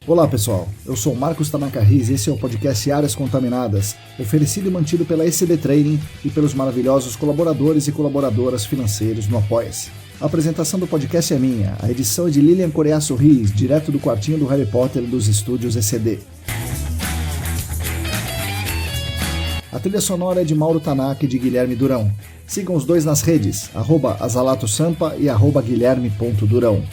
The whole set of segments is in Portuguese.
Olá pessoal, eu sou Marcos Tanaka Riz e esse é o podcast Áreas Contaminadas, oferecido e mantido pela ECD Trading e pelos maravilhosos colaboradores e colaboradoras financeiros no Apoia-se. A apresentação do podcast é minha, a edição é de Lilian Coreaço Riz, direto do quartinho do Harry Potter dos estúdios ECD. A trilha sonora é de Mauro Tanaka e de Guilherme Durão. Sigam os dois nas redes, @azalatosampa e @guilherme.durão.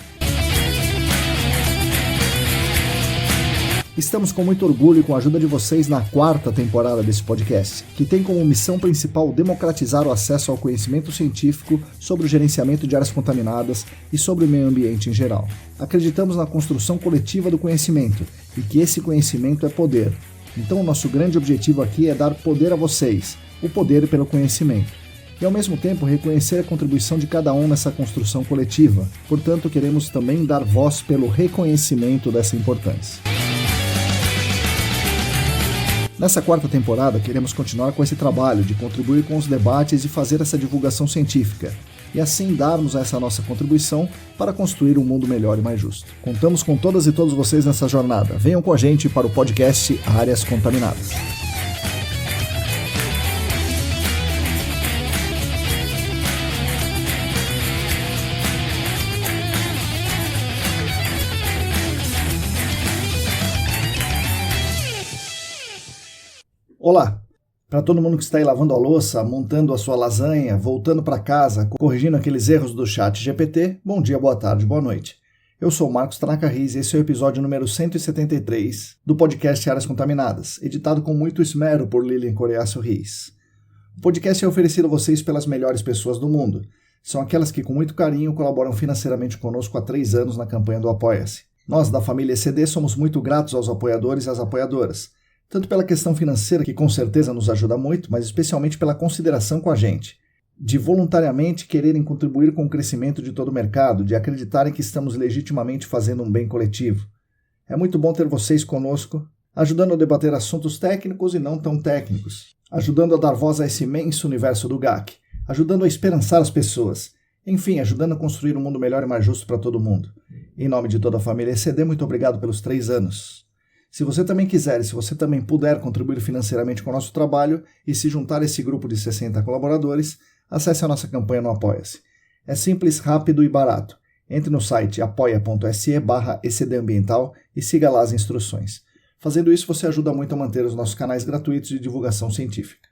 Estamos com muito orgulho e com a ajuda de vocês na 4ª temporada desse podcast, que tem como missão principal democratizar o acesso ao conhecimento científico sobre o gerenciamento de áreas contaminadas e sobre o meio ambiente em geral. Acreditamos na construção coletiva do conhecimento e que esse conhecimento é poder. Então o nosso grande objetivo aqui é dar poder a vocês, o poder pelo conhecimento. E ao mesmo tempo reconhecer a contribuição de cada um nessa construção coletiva. Portanto, queremos também dar voz pelo reconhecimento dessa importância. Nessa 4ª temporada, queremos continuar com esse trabalho de contribuir com os debates e fazer essa divulgação científica, e assim darmos essa nossa contribuição para construir um mundo melhor e mais justo. Contamos com todas e todos vocês nessa jornada. Venham com a gente para o podcast Áreas Contaminadas. Olá! Para todo mundo que está aí lavando a louça, montando a sua lasanha, voltando para casa, corrigindo aqueles erros do chat GPT, bom dia, boa tarde, boa noite. Eu sou Marcos Tanaka Riz e esse é o episódio número 173 do podcast Áreas Contaminadas, editado com muito esmero por Lilian Coreaço Riz. O podcast é oferecido a vocês pelas melhores pessoas do mundo. São aquelas que com muito carinho colaboram financeiramente conosco há 3 anos na campanha do Apoia-se. Nós, da família ECD, somos muito gratos aos apoiadores e às apoiadoras. Tanto pela questão financeira, que com certeza nos ajuda muito, mas especialmente pela consideração com a gente, de voluntariamente quererem contribuir com o crescimento de todo o mercado, de acreditarem que estamos legitimamente fazendo um bem coletivo. É muito bom ter vocês conosco, ajudando a debater assuntos técnicos e não tão técnicos, ajudando a dar voz a esse imenso universo do GAC, ajudando a esperançar as pessoas, enfim, ajudando a construir um mundo melhor e mais justo para todo mundo. Em nome de toda a família ECD, muito obrigado pelos 3 anos. Se você também quiser e se você também puder contribuir financeiramente com o nosso trabalho e se juntar a esse grupo de 60 colaboradores, acesse a nossa campanha no Apoia-se. É simples, rápido e barato. Entre no site apoia.se/ecdambiental e siga lá as instruções. Fazendo isso, você ajuda muito a manter os nossos canais gratuitos de divulgação científica.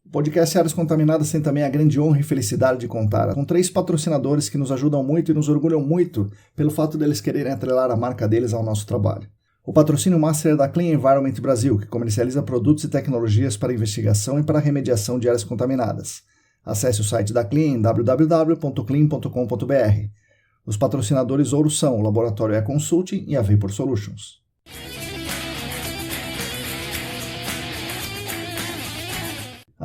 O podcast Áreas Contaminadas tem também a grande honra e felicidade de contar com 3 patrocinadores que nos ajudam muito e nos orgulham muito pelo fato deles quererem atrelar a marca deles ao nosso trabalho. O patrocínio master é da Clean Environment Brasil, que comercializa produtos e tecnologias para investigação e para remediação de áreas contaminadas. Acesse o site da Clean em www.clean.com.br. Os patrocinadores ouro são o Laboratório E-Consulting e a Vapor Solutions.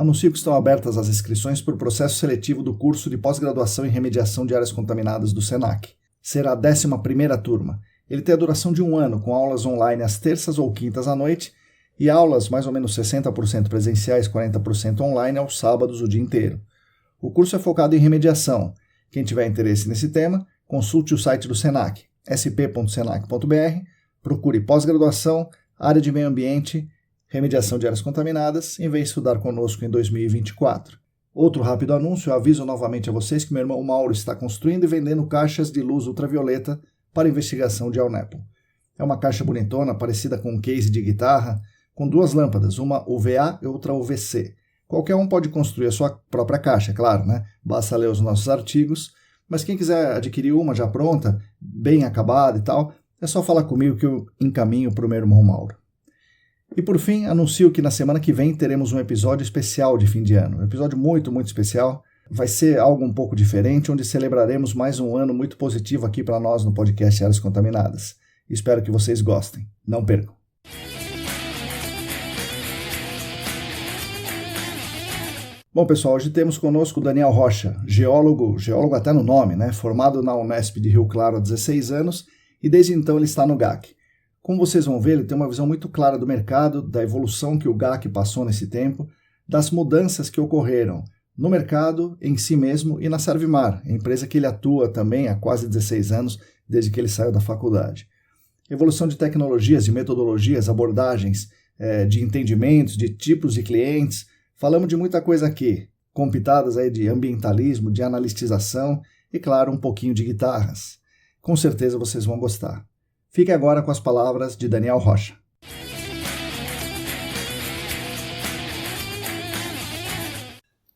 Anuncio que estão abertas as inscrições para o processo seletivo do curso de pós-graduação em remediação de áreas contaminadas do SENAC. Será a 11ª turma. Ele tem a duração de 1 ano, com aulas online às terças ou quintas à noite e aulas mais ou menos 60% presenciais, 40% online aos sábados o dia inteiro. O curso é focado em remediação. Quem tiver interesse nesse tema, consulte o site do SENAC, sp.senac.br, procure pós-graduação, área de meio ambiente, remediação de áreas contaminadas, em vez de estudar conosco em 2024. Outro rápido anúncio, eu aviso novamente a vocês que meu irmão Mauro está construindo e vendendo caixas de luz ultravioleta para investigação de Alnepo. É uma caixa bonitona, parecida com um case de guitarra, com 2 lâmpadas, uma UVA e outra UVC. Qualquer um pode construir a sua própria caixa, claro, né? Basta ler os nossos artigos, mas quem quiser adquirir uma já pronta, bem acabada e tal, é só falar comigo que eu encaminho para o meu irmão Mauro. E por fim, anuncio que na semana que vem teremos um episódio especial de fim de ano. Um episódio muito, muito especial. Vai ser algo um pouco diferente, onde celebraremos mais um ano muito positivo aqui para nós no podcast Áreas Contaminadas. Espero que vocês gostem. Não percam. Bom, pessoal, hoje temos conosco o Daniel Rocha, geólogo até no nome, né? Formado na Unesp de Rio Claro há 16 anos e desde então ele está no GAC. Como vocês vão ver, ele tem uma visão muito clara do mercado, da evolução que o GAC passou nesse tempo, das mudanças que ocorreram no mercado, em si mesmo e na Servimar, empresa que ele atua também há quase 16 anos, desde que ele saiu da faculdade. Evolução de tecnologias, de metodologias, abordagens, de entendimentos, de tipos de clientes. Falamos de muita coisa aqui, com pitadas aí de ambientalismo, de analitização e, claro, um pouquinho de guitarras. Com certeza vocês vão gostar. Fique agora com as palavras de Daniel Rocha.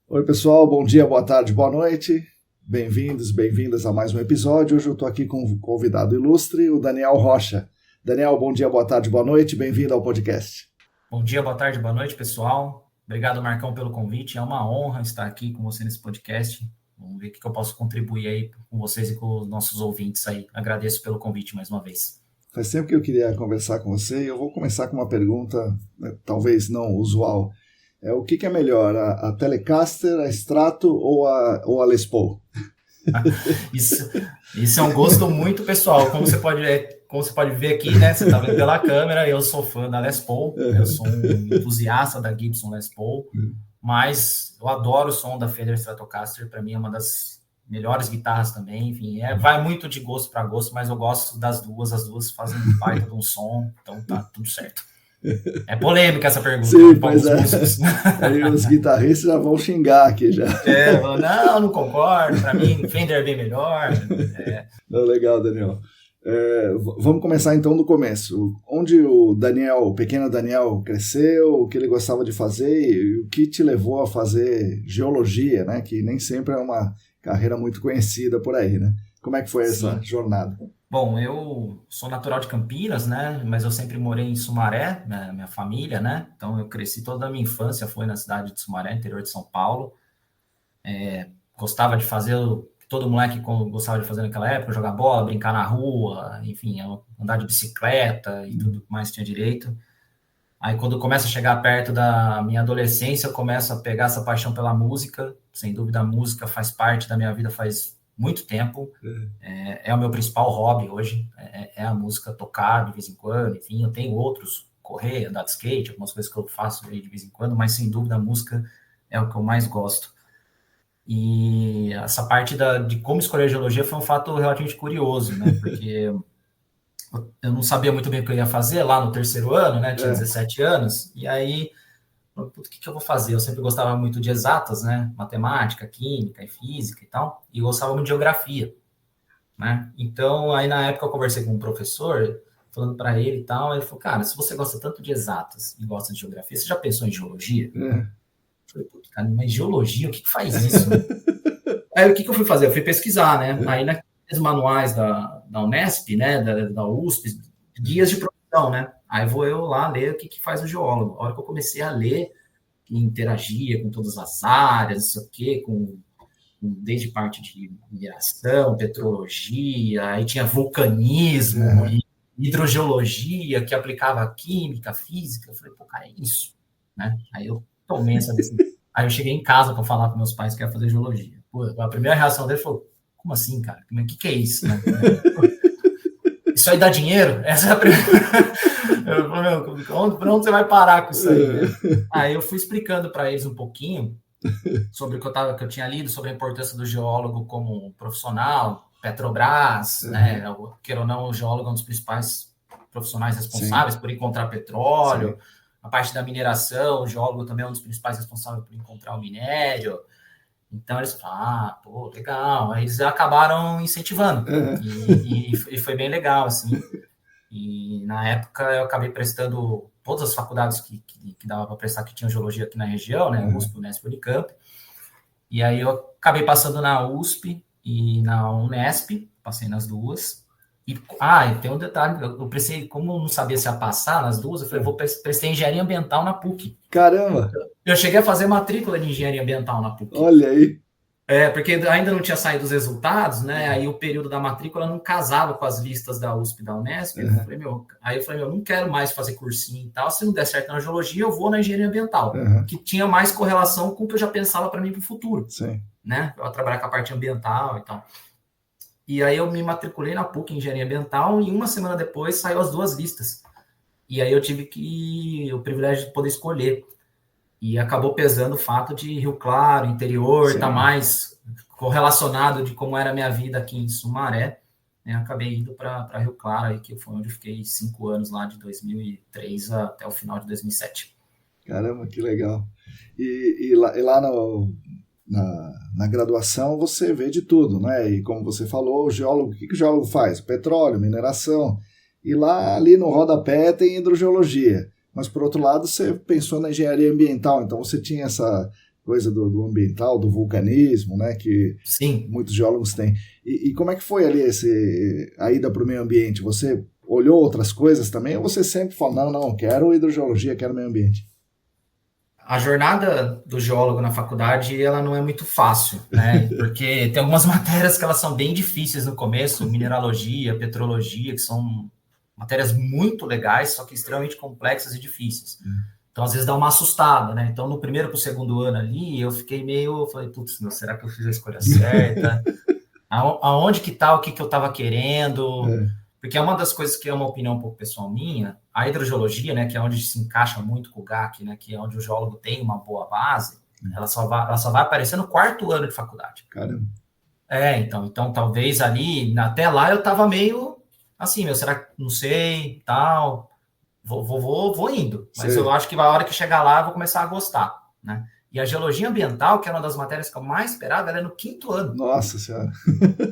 Oi pessoal, bom dia, boa tarde, boa noite. Bem-vindos, bem-vindas a mais um episódio. Hoje eu estou aqui com um convidado ilustre, o Daniel Rocha. Daniel, bom dia, boa tarde, boa noite, bem-vindo ao podcast. Bom dia, boa tarde, boa noite, pessoal. Obrigado, Marcão, pelo convite. É uma honra estar aqui com você nesse podcast. Vamos ver o que eu posso contribuir aí com vocês e com os nossos ouvintes aí. Agradeço pelo convite mais uma vez. Faz tempo que eu queria conversar com você e eu vou começar com uma pergunta, talvez não usual. O que é melhor, a Telecaster, a Strato ou a Les Paul? Isso é um gosto muito pessoal. Como você pode ver aqui, né? Você está vendo pela câmera, eu sou fã da Les Paul, eu sou um entusiasta da Gibson Les Paul, mas eu adoro o som da Fender Stratocaster, para mim é uma das melhores guitarras também, enfim, vai muito de gosto para gosto, mas eu gosto das duas, as duas fazem um baita de um som, então tá tudo certo. É polêmica essa pergunta. Sim, pois é. Aí os guitarristas já vão xingar aqui já. Não concordo, para mim Fender é bem melhor. Legal, Daniel. Vamos começar então do começo. Onde o pequeno Daniel cresceu, o que ele gostava de fazer e o que te levou a fazer geologia, né? Que nem sempre é uma carreira muito conhecida por aí, né? Como é que foi essa jornada? Bom, eu sou natural de Campinas, né? Mas eu sempre morei em Sumaré, né? Minha família, né? Então eu cresci toda a minha infância, foi na cidade de Sumaré, interior de São Paulo. Gostava de fazer, todo moleque gostava de fazer naquela época, jogar bola, brincar na rua, enfim, andar de bicicleta e tudo mais que tinha direito. Aí quando começa a chegar perto da minha adolescência, eu começo a pegar essa paixão pela música. Sem dúvida, a música faz parte da minha vida faz muito tempo. É o meu principal hobby hoje, é a música, tocar de vez em quando, enfim, eu tenho outros, correr, andar de skate, algumas coisas que eu faço aí de vez em quando, mas sem dúvida a música é o que eu mais gosto. E essa parte de como escolher geologia foi um fato relativamente curioso, né, porque eu não sabia muito bem o que eu ia fazer lá no terceiro ano, né? Tinha 17 anos. E aí, o que eu vou fazer? Eu sempre gostava muito de exatas, né? Matemática, química e física e tal. E gostava muito de geografia, né? Então, aí na época eu conversei com um professor, falando para ele e tal. Ele falou, cara, se você gosta tanto de exatas e gosta de geografia, você já pensou em geologia? Eu falei, puta, cara, mas geologia, o que faz isso? Aí o que eu fui fazer? Eu fui pesquisar, né? Aí os manuais da Unesp, né, da USP, guias de profissão, né? Aí vou eu lá ler o que faz o geólogo. A hora que eu comecei a ler, que interagia com todas as áreas, não sei o quê, desde parte de mineração, petrologia, aí tinha vulcanismo, hidrogeologia, que aplicava química, física. Eu falei, pô, cara, é isso, né? Aí eu tomei essa decisão. Aí eu cheguei em casa para falar para meus pais que ia fazer geologia. Pô, a primeira reação dele foi, como assim, cara? O que é isso? Né? Isso aí dá dinheiro? Essa é a primeira. Eu falei, para onde você vai parar com isso aí? Né? Aí eu fui explicando para eles um pouquinho sobre o que eu tinha lido, sobre a importância do geólogo como profissional, Petrobras, né? Queira ou não, o geólogo é um dos principais profissionais responsáveis por encontrar petróleo. Sim. A parte da mineração, o geólogo também é um dos principais responsáveis por encontrar o minério. Então, eles falaram, pô, legal. Aí eles acabaram incentivando. E foi bem legal, assim. E, na época, eu acabei prestando todas as faculdades que dava para prestar, que tinham geologia aqui na região, né? USP, Unesp, Unicamp. E aí, eu acabei passando na USP e na Unesp. Passei nas duas. E tem um detalhe. Eu prestei, como eu não sabia se ia passar nas duas, eu falei, prestei engenharia ambiental na PUC. Caramba! Eu cheguei a fazer matrícula de engenharia ambiental na PUC. Olha aí. Porque ainda não tinha saído os resultados, né? Aí o período da matrícula não casava com as listas da USP e da Unesp. Aí eu falei, não quero mais fazer cursinho e tal. Se não der certo na geologia, eu vou na engenharia ambiental, que tinha mais correlação com o que eu já pensava para mim para o futuro. Sim. Né? Eu ia trabalhar com a parte ambiental e tal. E aí eu me matriculei na PUC em engenharia ambiental e uma semana depois saiu as duas listas. E aí eu tive o privilégio de poder escolher. E acabou pesando o fato de Rio Claro, interior, tá mais correlacionado de como era a minha vida aqui em Sumaré. Né? Acabei indo para Rio Claro, aí, que foi onde eu fiquei 5 anos lá, de 2003 até o final de 2007. Caramba, que legal. E lá na graduação você vê de tudo, né? E como você falou, o geólogo, o que o geólogo faz? Petróleo, mineração. E lá ali no rodapé tem hidrogeologia. Mas por outro lado você pensou na engenharia ambiental, então você tinha essa coisa do ambiental, do vulcanismo, né? Que Sim. Muitos geólogos têm. E como é que foi ali a ida para o meio ambiente? Você olhou outras coisas também ou você sempre falou, não, quero hidrogeologia, quero meio ambiente? A jornada do geólogo na faculdade, ela não é muito fácil, né? Porque tem algumas matérias que elas são bem difíceis no começo, mineralogia, petrologia, que são matérias muito legais, só que extremamente complexas e difíceis. Então, às vezes dá uma assustada, né? Então, no primeiro para o segundo ano ali, eu fiquei falei, putz, será que eu fiz a escolha certa? Aonde que tá o que eu estava querendo? Porque é uma das coisas que é uma opinião um pouco pessoal minha, a hidrogeologia, né, que é onde se encaixa muito com o GAC, né, que é onde o geólogo tem uma boa base, ela só vai aparecer no 4º ano de faculdade. Caramba. Então talvez ali, até lá eu estava meio assim, será que não sei, tal, vou indo, mas eu acho que a hora que chegar lá eu vou começar a gostar, né? E a geologia ambiental, que é uma das matérias que eu mais esperava, ela é no 5º ano. Nossa Senhora!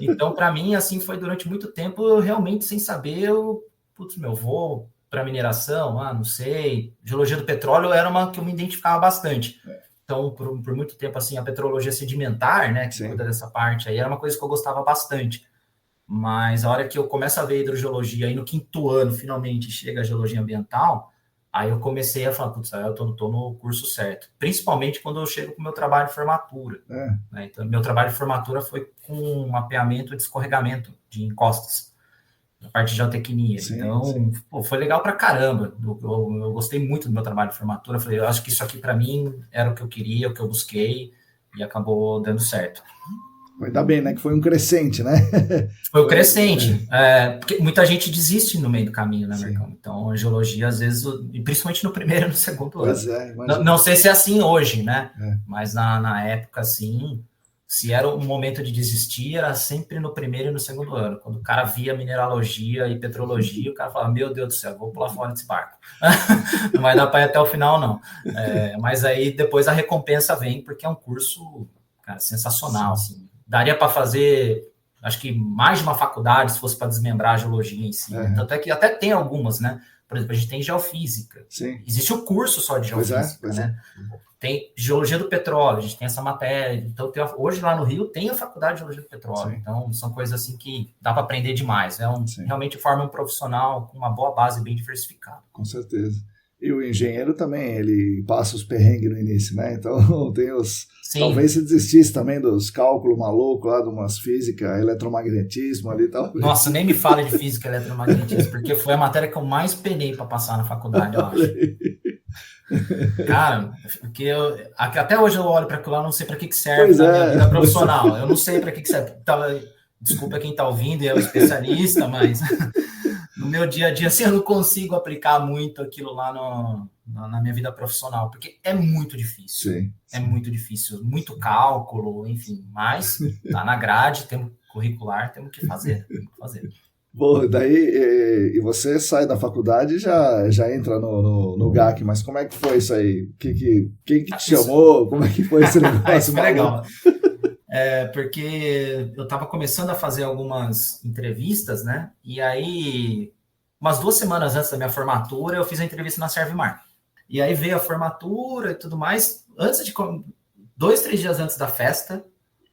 Então, para mim, assim, foi durante muito tempo, eu realmente, sem saber, vou para mineração, não sei. Geologia do petróleo era uma que eu me identificava bastante. Então, por muito tempo, assim, a petrologia sedimentar, né, que cuida dessa parte aí, era uma coisa que eu gostava bastante. Mas a hora que eu começo a ver hidrogeologia, aí no 5º ano, finalmente, chega a geologia ambiental, aí eu comecei a falar, putz, eu tô no curso certo. Principalmente quando eu chego com o meu trabalho de formatura. Né? Então, meu trabalho de formatura foi com mapeamento de escorregamento de encostas, na parte de geotecnia. Então, foi legal pra caramba. Eu gostei muito do meu trabalho de formatura. Falei, eu acho que isso aqui para mim era o que eu queria, o que eu busquei, e acabou dando certo. Ainda bem, né? Que foi um crescente, né? Foi um crescente. Porque muita gente desiste no meio do caminho, né, Marcão? Então, a geologia, às vezes, principalmente no primeiro e no segundo ano. Não sei se é assim hoje, né? Mas na época, assim, se era um momento de desistir, era sempre no primeiro e no segundo ano. Quando o cara via mineralogia e petrologia, o cara falava, meu Deus do céu, vou pular fora desse barco. Não vai dar para ir até o final, não. Mas aí, depois, a recompensa vem, porque é um curso, cara, sensacional, assim. Daria para fazer, acho que mais de uma faculdade, se fosse para desmembrar a geologia em si. Tanto é que até tem algumas, né? Por exemplo, a gente tem geofísica. Existe o curso só de geofísica, né? Tem geologia do petróleo, a gente tem essa matéria. Então, hoje lá no Rio tem a faculdade de geologia do petróleo. Então, são coisas assim que dá para aprender demais. Realmente forma um profissional com uma boa base bem diversificada. Com certeza. E o engenheiro também, ele passa os perrengues no início, né? Então, tem os... Talvez se desistisse também dos cálculos malucos lá, de umas física, eletromagnetismo ali e tal. Nossa, nem me fale de física e eletromagnetismo, porque foi a matéria que eu mais penei para passar na faculdade, eu acho. Cara, porque até hoje eu olho para aquilo lá, não sei para que serve na minha vida profissional. Eu não sei para que serve. Desculpa quem está ouvindo e é o especialista, mas no meu dia a dia, assim, eu não consigo aplicar muito aquilo lá na minha vida profissional, porque é muito difícil. É muito difícil, muito cálculo, enfim, mas tá na grade, temos curricular, temos que fazer. Bom, daí, e você sai da faculdade e já entra no GAC, mas como é que foi isso aí? Quem que te chamou? Como é que foi esse negócio? Isso foi legal. Porque eu estava começando a fazer algumas entrevistas, né? E aí, umas 2 semanas antes da minha formatura, eu fiz a entrevista na Servimar. E aí veio a formatura e tudo mais. 2, 3 dias antes da festa,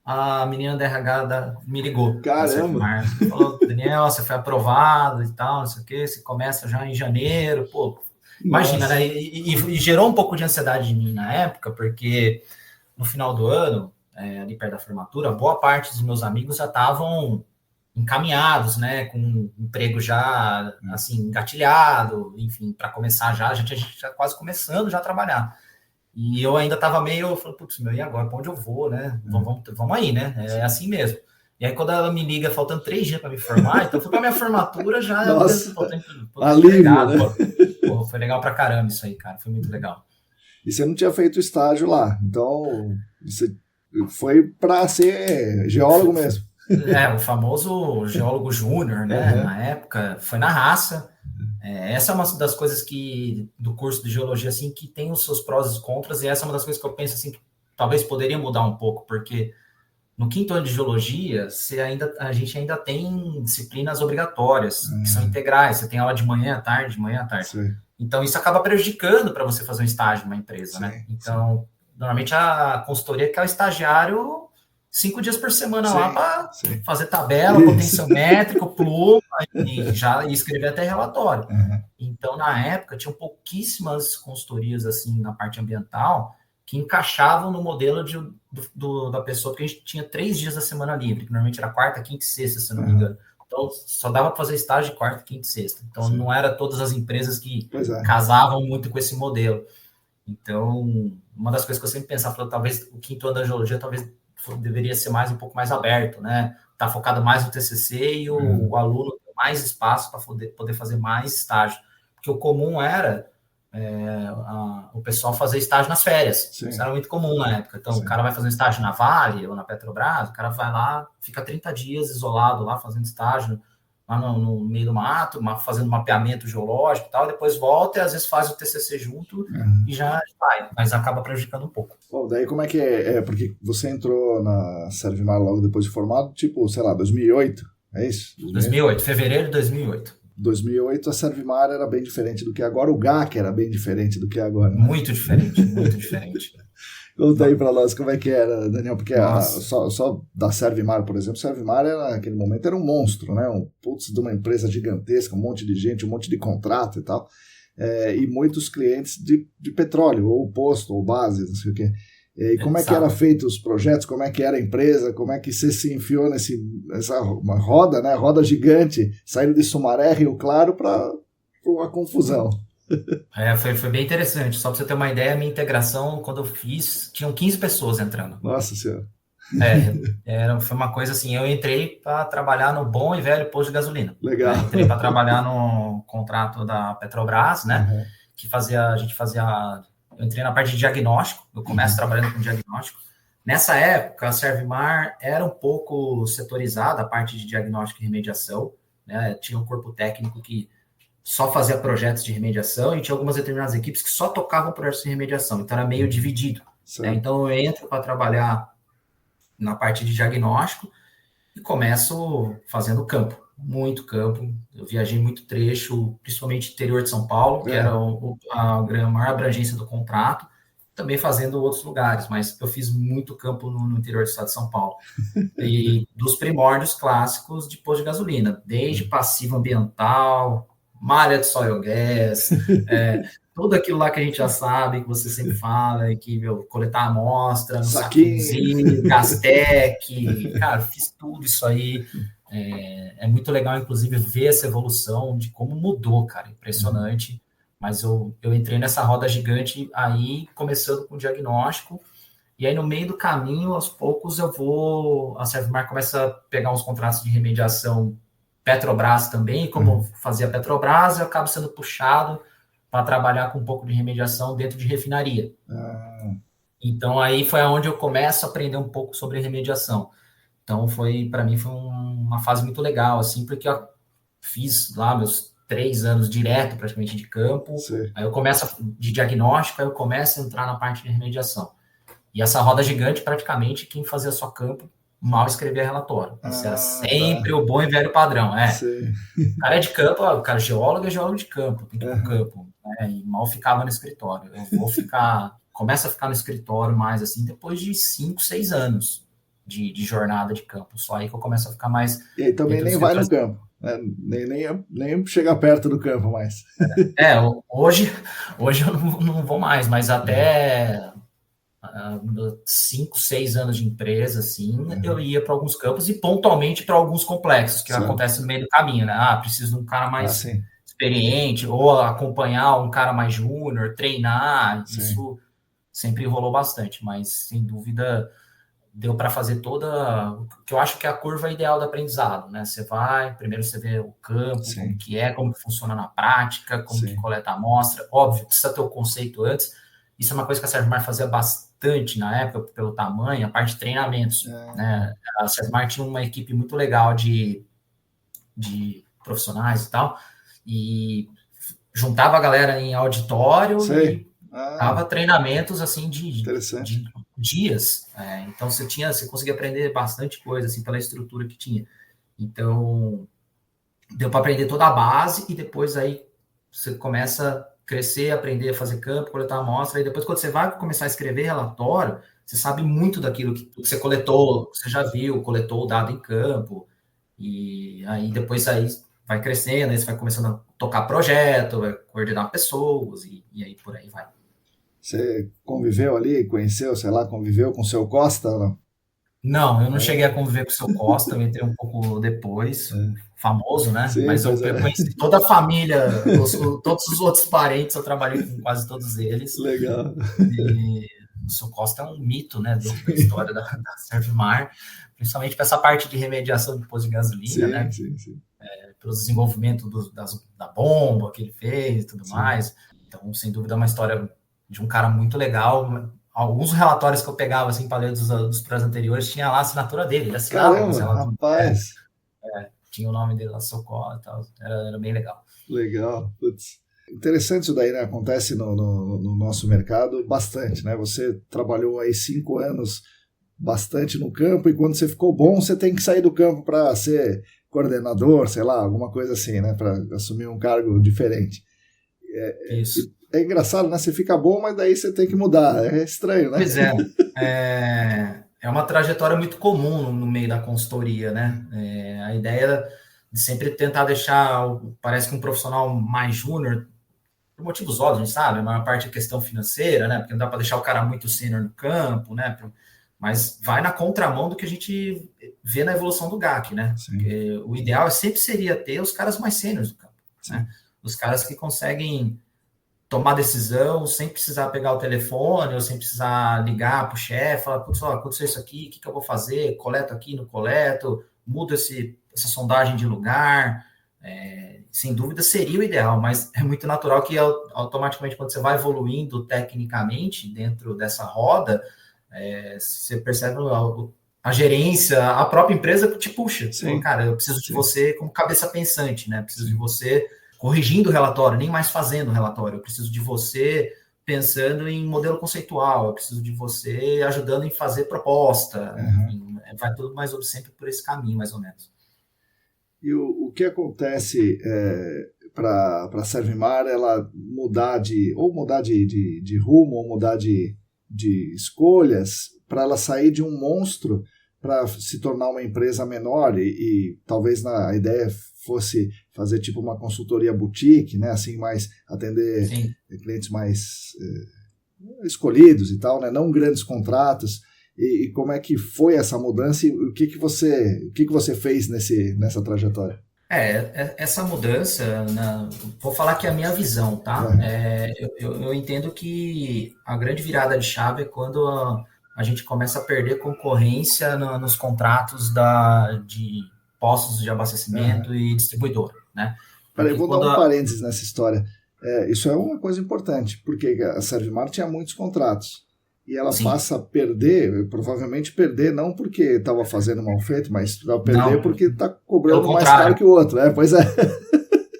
a menina da RH me ligou. Caramba! Falou, Daniel, você foi aprovado e tal, não sei o quê, você começa já em janeiro. Pô, imagina, né? E gerou um pouco de ansiedade em mim na época, porque no final do ano, ali perto da formatura, boa parte dos meus amigos já estavam encaminhados, né, com um emprego já, assim, engatilhado, enfim, para começar já, a gente já quase começando já a trabalhar. E eu ainda estava meio, falei, putz, e agora, para onde eu vou, né? Vamos aí, né? É assim mesmo. E aí, quando ela me liga, faltando 3 dias para me formar, então fui para minha formatura já. Nossa, alívio, né? Pô, foi legal pra caramba isso aí, cara, foi muito legal. E você não tinha feito estágio lá, então você foi para ser geólogo mesmo. O famoso geólogo júnior, né? Uhum. Na época, foi na raça. Essa é uma das coisas do curso de geologia, assim, que tem os seus prós e contras, e essa é uma das coisas que eu penso, assim, que talvez poderia mudar um pouco, porque no quinto ano de geologia, a gente ainda tem disciplinas obrigatórias, que são integrais. Você tem aula de manhã à tarde, de manhã à tarde. Sim. Então, isso acaba prejudicando para você fazer um estágio numa empresa, Sim, né? Então, normalmente a consultoria quer o estagiário 5 dias por semana lá para fazer tabela, potenciométrico, pluma e escrever até relatório. Uhum. Então, na época, tinham pouquíssimas consultorias assim na parte ambiental que encaixavam no modelo da pessoa, porque a gente tinha 3 dias da semana livre, que normalmente era quarta, quinta e sexta, se eu não me engano. Então, só dava para fazer estágio de quarta, quinta e sexta. Então, não era todas as empresas que casavam muito com esse modelo. Então, uma das coisas que eu sempre pensava, talvez o quinto ano da geologia deveria ser um pouco mais aberto, né? Tá focado mais no TCC e o aluno ter mais espaço para poder fazer mais estágio. Porque o comum era o pessoal fazer estágio nas férias. Sim. Isso era muito comum na época. Então, o cara vai fazer um estágio na Vale ou na Petrobras, o cara vai lá, fica 30 dias isolado lá, fazendo estágio lá no meio do mato, fazendo mapeamento geológico e tal, depois volta e às vezes faz o TCC junto e já vai, mas acaba prejudicando um pouco. Bom, daí como é que é? Porque você entrou na Servimar logo depois de formado, tipo, sei lá, 2008, é isso? 2008, fevereiro de 2008. 2008 a Servimar era bem diferente do que agora, o GAC era bem diferente do que agora. Né? Muito diferente, muito diferente. Conta aí para nós como é que era, Daniel, porque só da Servimar, por exemplo, Servimar naquele momento era um monstro, né? De uma empresa gigantesca, um monte de gente, um monte de contrato e tal, e muitos clientes de petróleo, ou posto, ou base, não sei o quê. E como é que era feito os projetos, como é que era a empresa, como é que você se enfiou nessa uma roda, né? Roda gigante, saindo de Sumaré, Rio Claro, para uma confusão. Foi bem interessante. Só para você ter uma ideia, a minha integração, quando eu fiz, tinham 15 pessoas entrando. Nossa Senhora. Foi uma coisa assim, eu entrei para trabalhar no bom e velho posto de gasolina. Legal. Entrei para trabalhar no contrato da Petrobras, né? Que eu entrei na parte de diagnóstico, eu começo trabalhando com diagnóstico. Nessa época, a Servimar era um pouco setorizada, a parte de diagnóstico e remediação, né? Tinha um corpo técnico que só fazia projetos de remediação e tinha algumas determinadas equipes que só tocavam projetos de remediação, então era meio dividido. Né? Então eu entro para trabalhar na parte de diagnóstico e começo fazendo campo, muito campo. Eu viajei muito trecho, principalmente interior de São Paulo, que era a maior abrangência do contrato, também fazendo outros lugares, mas eu fiz muito campo no interior do estado de São Paulo. E dos primórdios clássicos de posto de gasolina, desde passivo ambiental, malha de soil gas, tudo aquilo lá que a gente já sabe, que você sempre fala, que coletar amostra, no saquinho, Gastec, cara, fiz tudo isso aí. É muito legal, inclusive, ver essa evolução de como mudou, cara, impressionante. Mas eu entrei nessa roda gigante aí, começando com o diagnóstico, e aí no meio do caminho, aos poucos, a Servimar começa a pegar uns contratos de remediação Petrobras também, e como fazia Petrobras, eu acabo sendo puxado para trabalhar com um pouco de remediação dentro de refinaria. Então, aí foi onde eu começo a aprender um pouco sobre remediação. Então, para mim, foi uma fase muito legal, assim, porque eu fiz lá meus 3 anos direto, praticamente, de campo. Sim. Aí eu começo de diagnóstico, aí eu começo a entrar na parte de remediação. E essa roda gigante, praticamente, quem fazia só campo, mal escrevia relatório. Isso era sempre o bom e velho padrão. O cara é de campo, o cara é geólogo de campo, tem que ir pro campo. E mal ficava no escritório. Começa a ficar no escritório mais assim, depois de 5, 6 anos de jornada de campo. Só aí que eu começo a ficar mais... E aí também nem vai no campo. Nem chegar perto do campo mais. Hoje eu não vou mais, mas até 5, 6 anos de empresa, assim, eu ia para alguns campos e pontualmente para alguns complexos que acontecem no meio do caminho, né? Preciso de um cara mais experiente, ou acompanhar um cara mais júnior, treinar, isso sempre rolou bastante, mas sem dúvida deu para fazer o que eu acho que é a curva ideal do aprendizado, né? Primeiro você vê o campo, como que funciona na prática, como que coleta a amostra, óbvio, precisa ter o conceito antes, isso é uma coisa que a Servmar fazia bastante na época, pelo tamanho, a parte de treinamentos, né? A Servmar tinha uma equipe muito legal de profissionais e tal, e juntava a galera em auditório Sei. e dava treinamentos, assim, de Interessante. dias. Então, você conseguia aprender bastante coisa, assim, pela estrutura que tinha. Então, deu para aprender toda a base e depois aí você começa a crescer, aprender a fazer campo, coletar amostra, e depois quando você vai começar a escrever relatório, você sabe muito daquilo que você coletou, você já viu, coletou o dado em campo, e aí depois aí vai crescendo, aí você vai começando a tocar projeto, vai coordenar pessoas, e aí por aí vai. Você conviveu ali, conheceu, sei lá, conviveu com o seu Costa? Não? Não, eu não cheguei a conviver com o seu Costa, eu entrei um pouco depois, famoso, né? Sim, Mas eu pois é. conheci toda a família, todos os outros parentes, eu trabalhei com quase todos eles. Legal. E o seu Costa é um mito, né, da história da Servmar, principalmente para essa parte de remediação de posto de gasolina, né? Sim. Pelo desenvolvimento da bomba que ele fez e tudo mais. Então, sem dúvida, é uma história de um cara muito legal. Alguns relatórios que eu pegava, assim, para ler dos projetos anteriores, tinha lá a assinatura dele. Ele assinava. Caramba, rapaz. Tinha o nome dele lá, Socorro e tal. Era bem legal. Legal. Putz. Interessante isso daí, né? Acontece no nosso mercado bastante, né? Você trabalhou aí 5 anos bastante no campo e quando você ficou bom, você tem que sair do campo para ser coordenador, sei lá, alguma coisa assim, né? Para assumir um cargo diferente. Isso. É engraçado, né? Você fica bom, mas daí você tem que mudar. É estranho, né? Pois é uma trajetória muito comum no meio da consultoria, né? A ideia de sempre tentar deixar, parece que um profissional mais júnior, por motivos óbvios, a gente sabe, a maior parte é questão financeira, né? Porque não dá para deixar o cara muito sênior no campo, né? Mas vai na contramão do que a gente vê na evolução do GAC, né? Porque o ideal sempre seria ter os caras mais sêniores do campo, né? Os caras que conseguem tomar decisão sem precisar pegar o telefone ou sem precisar ligar para o chefe, falar, putz, aconteceu isso aqui, o que eu vou fazer? Coleto aqui, não coleto? Muda essa sondagem de lugar? Sem dúvida seria o ideal, mas é muito natural que automaticamente quando você vai evoluindo tecnicamente dentro dessa roda, você percebe a gerência, a própria empresa que te puxa. Fala, cara, eu preciso de você como cabeça pensante, né? Preciso de você corrigindo o relatório, nem mais fazendo o relatório. Eu preciso de você pensando em modelo conceitual, eu preciso de você ajudando em fazer proposta. Enfim, vai tudo mais ou sempre por esse caminho, mais ou menos. E o que acontece para a Servmar ela mudar de rumo ou mudar de escolhas para ela sair de um monstro para se tornar uma empresa menor e talvez a ideia fosse fazer tipo uma consultoria boutique, né, assim, mais atender clientes mais escolhidos e tal, né, não grandes contratos. E como é que foi essa mudança e o que você fez nessa trajetória? Essa mudança, vou falar que é a minha visão, tá? Eu entendo que a grande virada de chave é quando a gente começa a perder concorrência nos contratos de postos de abastecimento e distribuidor, né? Peraí, eu vou dar um parênteses nessa história. Isso é uma coisa importante, porque a Servmar tinha muitos contratos. E ela passa a perder, provavelmente perder, não porque estava fazendo mal feito, mas vai perder porque está cobrando mais caro que o outro. Pois é.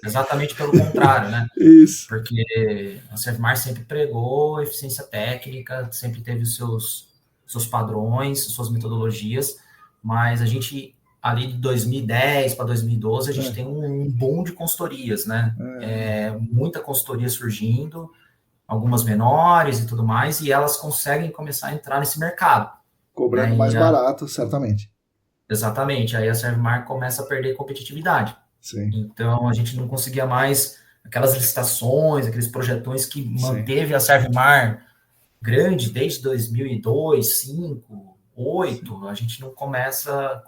Exatamente pelo contrário, né? Isso. Porque a Servmar sempre pregou eficiência técnica, sempre teve os seus padrões, suas metodologias, mas a gente, ali de 2010 para 2012, a gente tem um boom de consultorias, né? Muita consultoria surgindo, algumas menores e tudo mais, e elas conseguem começar a entrar nesse mercado. Cobrando mais barato, certamente. Exatamente, aí a Servmar começa a perder competitividade. Sim. Então, a gente não conseguia mais aquelas licitações, aqueles projetões que manteve a Servmar grande desde 2002, 2005, 2008, a gente não começa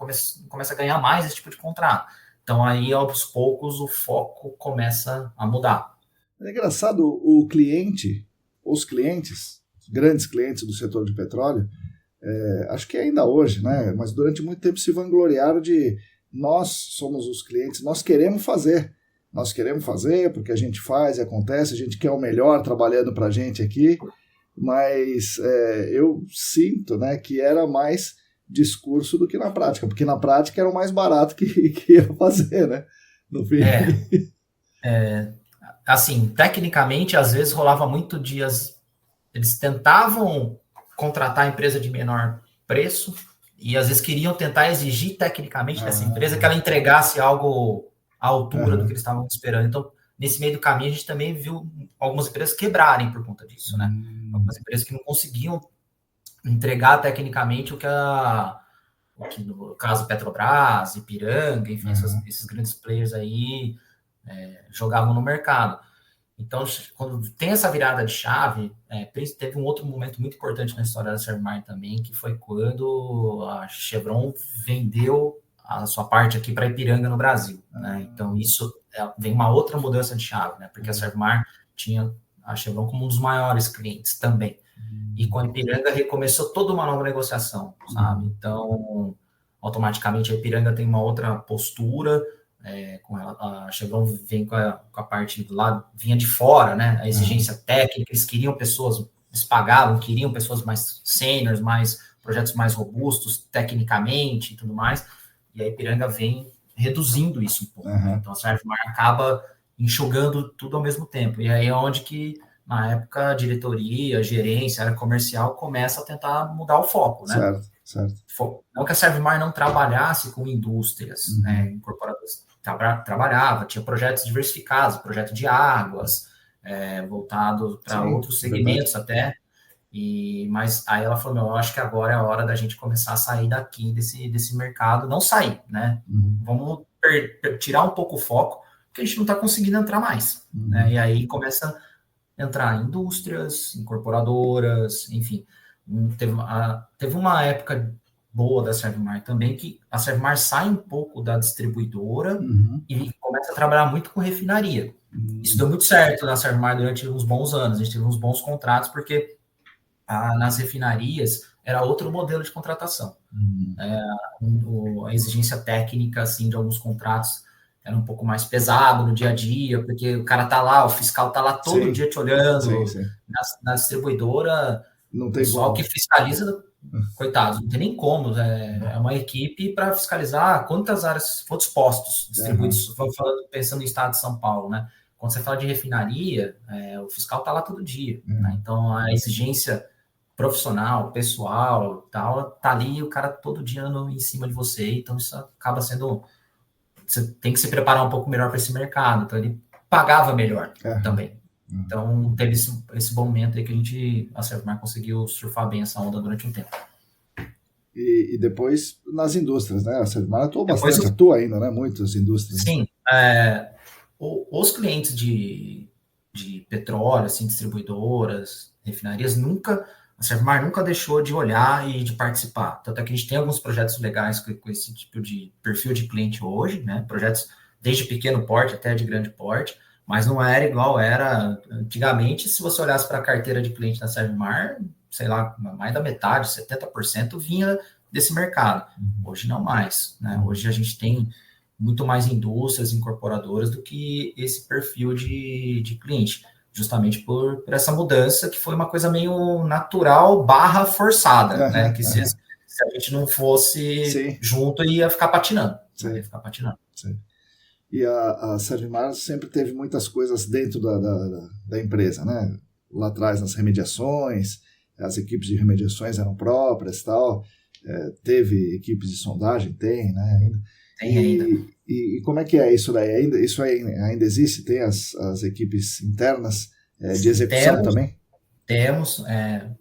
a ganhar mais esse tipo de contrato. Então, aí, aos poucos, o foco começa a mudar. É engraçado, os clientes, grandes clientes do setor de petróleo, acho que ainda hoje, né? Mas durante muito tempo se vangloriaram de nós somos os clientes, nós queremos fazer porque a gente faz e acontece, a gente quer o melhor trabalhando para a gente aqui, mas eu sinto, né, que era mais discurso do que na prática, porque na prática era o mais barato que ia fazer, né? No fim. Assim, tecnicamente, às vezes rolava muito dias, eles tentavam contratar a empresa de menor preço e às vezes queriam tentar exigir tecnicamente dessa empresa que ela entregasse algo à altura do que eles estavam esperando. Então, nesse meio do caminho, a gente também viu algumas empresas quebrarem por conta disso, né? Algumas empresas que não conseguiam entregar tecnicamente o que no caso Petrobras, Ipiranga, enfim, esses grandes players aí jogavam no mercado. Então, quando tem essa virada de chave, teve um outro momento muito importante na história da Servmar também, que foi quando a Chevron vendeu a sua parte aqui para Ipiranga no Brasil, né? Então, isso vem uma outra mudança de chave, né? Porque a Servmar tinha a Chevron como um dos maiores clientes também. E com a Ipiranga recomeçou toda uma nova negociação, sabe? Então, automaticamente a Ipiranga tem uma outra postura, com a Chevron vem com a parte lá, vinha de fora, né? A exigência técnica, eles queriam pessoas, eles pagavam, queriam pessoas mais sêniores, projetos mais robustos, tecnicamente e tudo mais, e a Ipiranga vem reduzindo isso um pouco. Então a Servmar acaba enxugando tudo ao mesmo tempo, e aí é onde que na época, a diretoria, a gerência, a área comercial começa a tentar mudar o foco, né? Certo. Não que a Servmar não trabalhasse com indústrias, né, incorporadoras, trabalhava, tinha projetos diversificados, projeto de águas, voltado para outros segmentos até, mas aí ela falou, eu acho que agora é a hora da gente começar a sair daqui, desse mercado, não sair, né? Vamos tirar um pouco o foco, porque a gente não está conseguindo entrar mais, né? E aí começa entrar indústrias, incorporadoras, enfim. Teve uma época boa da Servmar também, que a Servmar sai um pouco da distribuidora e começa a trabalhar muito com refinaria. Isso deu muito certo na Servmar durante uns bons anos, a gente teve uns bons contratos, porque nas refinarias era outro modelo de contratação. A exigência técnica, assim, de alguns contratos era um pouco mais pesado no dia a dia, porque o cara tá lá, o fiscal tá lá todo dia te olhando. Na distribuidora, o pessoal que fiscaliza, coitados, não tem nem como. É uma equipe para fiscalizar quantos postos distribuídos. Pensando no estado de São Paulo, né? Quando você fala de refinaria, o fiscal tá lá todo dia. Né? Então, a exigência profissional, pessoal, tal, tá ali o cara todo dia em cima de você. Então, isso acaba sendo... Você tem que se preparar um pouco melhor para esse mercado. Então, ele pagava melhor também. Então, teve esse bom momento aí que a Servmar conseguiu surfar bem essa onda durante um tempo. E depois, nas indústrias, né? A Servmar atua ainda, né? Muitas indústrias. Sim. Os clientes de petróleo, assim, distribuidoras, refinarias, a Servmar nunca deixou de olhar e de participar. Tanto é que a gente tem alguns projetos legais com esse tipo de perfil de cliente hoje, né? Projetos desde pequeno porte até de grande porte, mas não era igual era antigamente. Se você olhasse para a carteira de cliente da Servmar, sei lá, mais da metade, 70% vinha desse mercado. Hoje não mais, né? Hoje a gente tem muito mais indústrias incorporadoras do que esse perfil de cliente. Justamente por essa mudança, que foi uma coisa meio natural / forçada, né? Que se a gente não fosse junto, ia ficar patinando. Ia ficar patinando. E a Servmar sempre teve muitas coisas dentro da empresa, né? Lá atrás, nas remediações, as equipes de remediações eram próprias, tal. Teve equipes de sondagem, tem, né? Ainda. Tem ainda. E como é que é isso daí? Isso ainda existe? Tem as equipes internas de execução também? Temos,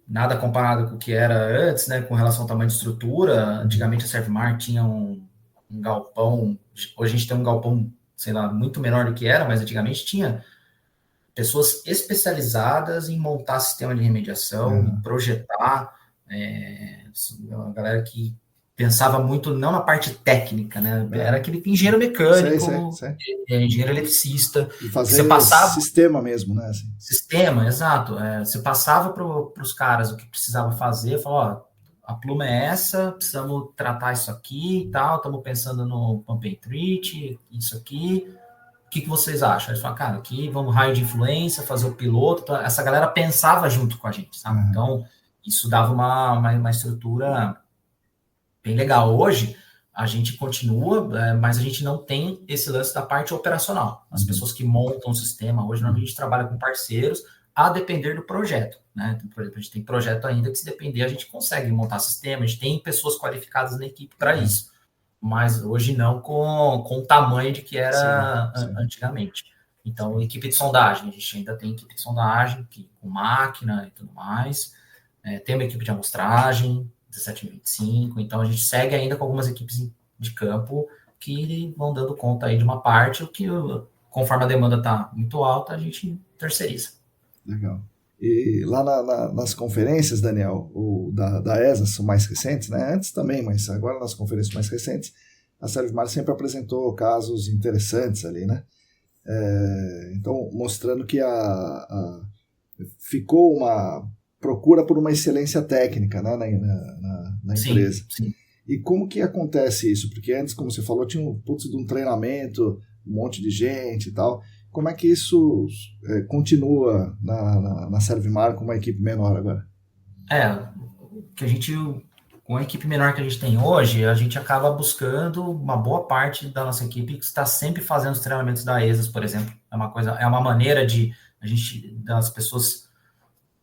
nada comparado com o que era antes, né, com relação ao tamanho de estrutura. Antigamente a Servmar tinha um galpão, hoje a gente tem um galpão, sei lá, muito menor do que era, mas antigamente tinha pessoas especializadas em montar sistema de remediação, em projetar, a galera que pensava muito não na parte técnica, né? Era aquele engenheiro mecânico, engenheiro eletricista. E fazer sistema mesmo, né? Assim. Sistema, exato. Você passava para os caras o que precisava fazer, falava, a pluma é essa, precisamos tratar isso aqui e tal, estamos pensando no pump and treat, isso aqui. que vocês acham? Eles falam, cara, aqui vamos raio de influência, fazer o piloto. Então, essa galera pensava junto com a gente, sabe? Então, isso dava uma estrutura bem legal. Hoje, a gente continua, mas a gente não tem esse lance da parte operacional. As pessoas que montam o sistema, hoje, normalmente a gente trabalha com parceiros, a depender do projeto, né? Então, por exemplo, a gente tem projeto ainda que, se depender, a gente consegue montar sistema, a gente tem pessoas qualificadas na equipe para isso, mas hoje não com o tamanho de que era antigamente. Então, equipe de sondagem, a gente ainda tem equipe de sondagem, com máquina e tudo mais, tem uma equipe de amostragem, 1725, então a gente segue ainda com algumas equipes de campo que vão dando conta aí de uma parte, o que, conforme a demanda está muito alta, a gente terceiriza. Legal. E lá nas conferências, Daniel, da ESA, são mais recentes, né? Antes também, mas agora nas conferências mais recentes, a Servimar sempre apresentou casos interessantes ali, né? Então, mostrando que ficou uma procura por uma excelência técnica, né, na empresa. Sim. E como que acontece isso? Porque antes, como você falou, tinha de um treinamento, um monte de gente e tal. Como é que isso continua na Servimar com uma equipe menor agora? Com a equipe menor que a gente tem hoje, a gente acaba buscando uma boa parte da nossa equipe que está sempre fazendo os treinamentos da ESAS, por exemplo. É uma maneira das pessoas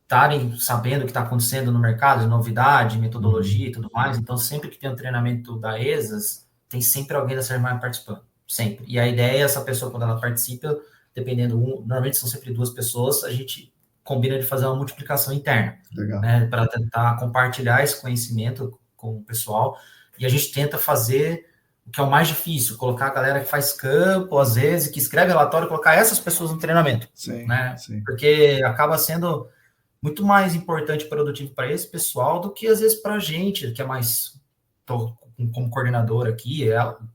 estarem sabendo o que está acontecendo no mercado, de novidade, metodologia e tudo mais. Então, sempre que tem um treinamento da ESAS, tem sempre alguém da Servimar participando, sempre. E a ideia é essa pessoa, quando ela participa, normalmente são sempre 2 pessoas, a gente combina de fazer uma multiplicação interna, né, para tentar compartilhar esse conhecimento com o pessoal, e a gente tenta fazer o que é o mais difícil, colocar a galera que faz campo, às vezes, que escreve relatório, colocar essas pessoas no treinamento, né, porque acaba sendo muito mais importante e produtivo para esse pessoal do que, às vezes, para a gente, que é mais... Tô como coordenador aqui,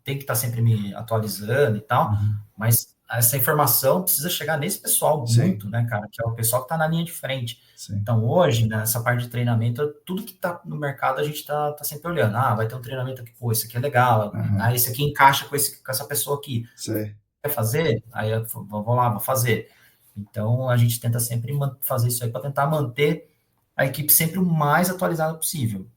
tem que estar sempre me atualizando e tal, mas essa informação precisa chegar nesse pessoal muito, né, cara, que é o pessoal que está na linha de frente. Então, hoje, nessa parte de treinamento, tudo que está no mercado, a gente está sempre olhando. Vai ter um treinamento aqui, pô, esse aqui é legal, esse aqui encaixa com essa pessoa aqui. Quer fazer? Aí vou lá, vou fazer. Então, a gente tenta sempre fazer isso aí para tentar manter a equipe sempre o mais atualizada possível.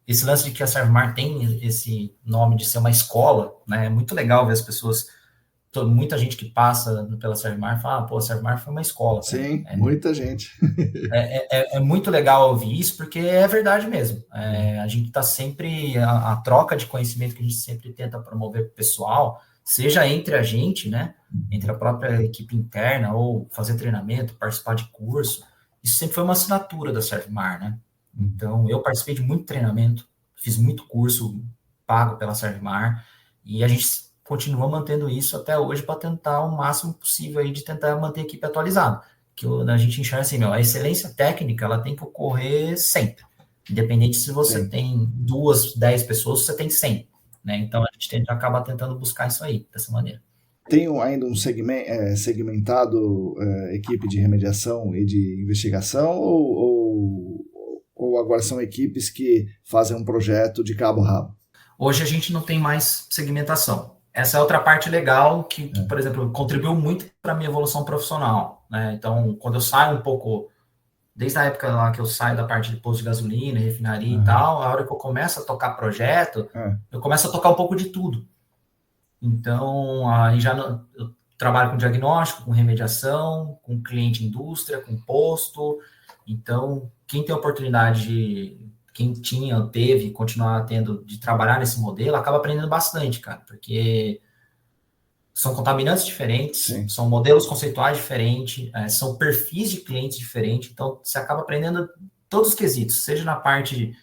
Esse lance de que a Servimar tem esse nome de ser uma escola, né? É muito legal ver as pessoas, muita gente que passa pela Servimar fala, pô, a Servimar foi uma escola. Sim, muita gente. É muito legal ouvir isso, porque é verdade mesmo. A gente está sempre, a troca de conhecimento que a gente sempre tenta promover para o pessoal, seja entre a gente, né? Entre a própria equipe interna, ou fazer treinamento, participar de curso, isso sempre foi uma assinatura da Servimar, né? Então, eu participei de muito treinamento, fiz muito curso pago pela Servimar, e a gente continua mantendo isso até hoje para tentar o máximo possível aí de tentar manter a equipe atualizada. Que a gente enxerga assim, a excelência técnica, ela tem que ocorrer sempre. Independente se você tem 2, 10 pessoas, você tem 100. Né? Então, a gente acaba tentando buscar isso aí, dessa maneira. Tem ainda um segmentado equipe de remediação e de investigação, ou agora são equipes que fazem um projeto de cabo a rabo? Hoje a gente não tem mais segmentação. Essa é outra parte legal que por exemplo, contribuiu muito para a minha evolução profissional. Né? Então, quando eu saio um pouco, desde a época lá que eu saio da parte de posto de gasolina, refinaria e tal, a hora que eu começo a tocar projeto, eu começo a tocar um pouco de tudo. Então, aí eu trabalho com diagnóstico, com remediação, com cliente indústria, com posto. Então, quem tem a oportunidade quem teve, continuar tendo, de trabalhar nesse modelo, acaba aprendendo bastante, cara, porque são contaminantes diferentes, são modelos conceituais diferentes, são perfis de clientes diferentes, então você acaba aprendendo todos os quesitos, seja na parte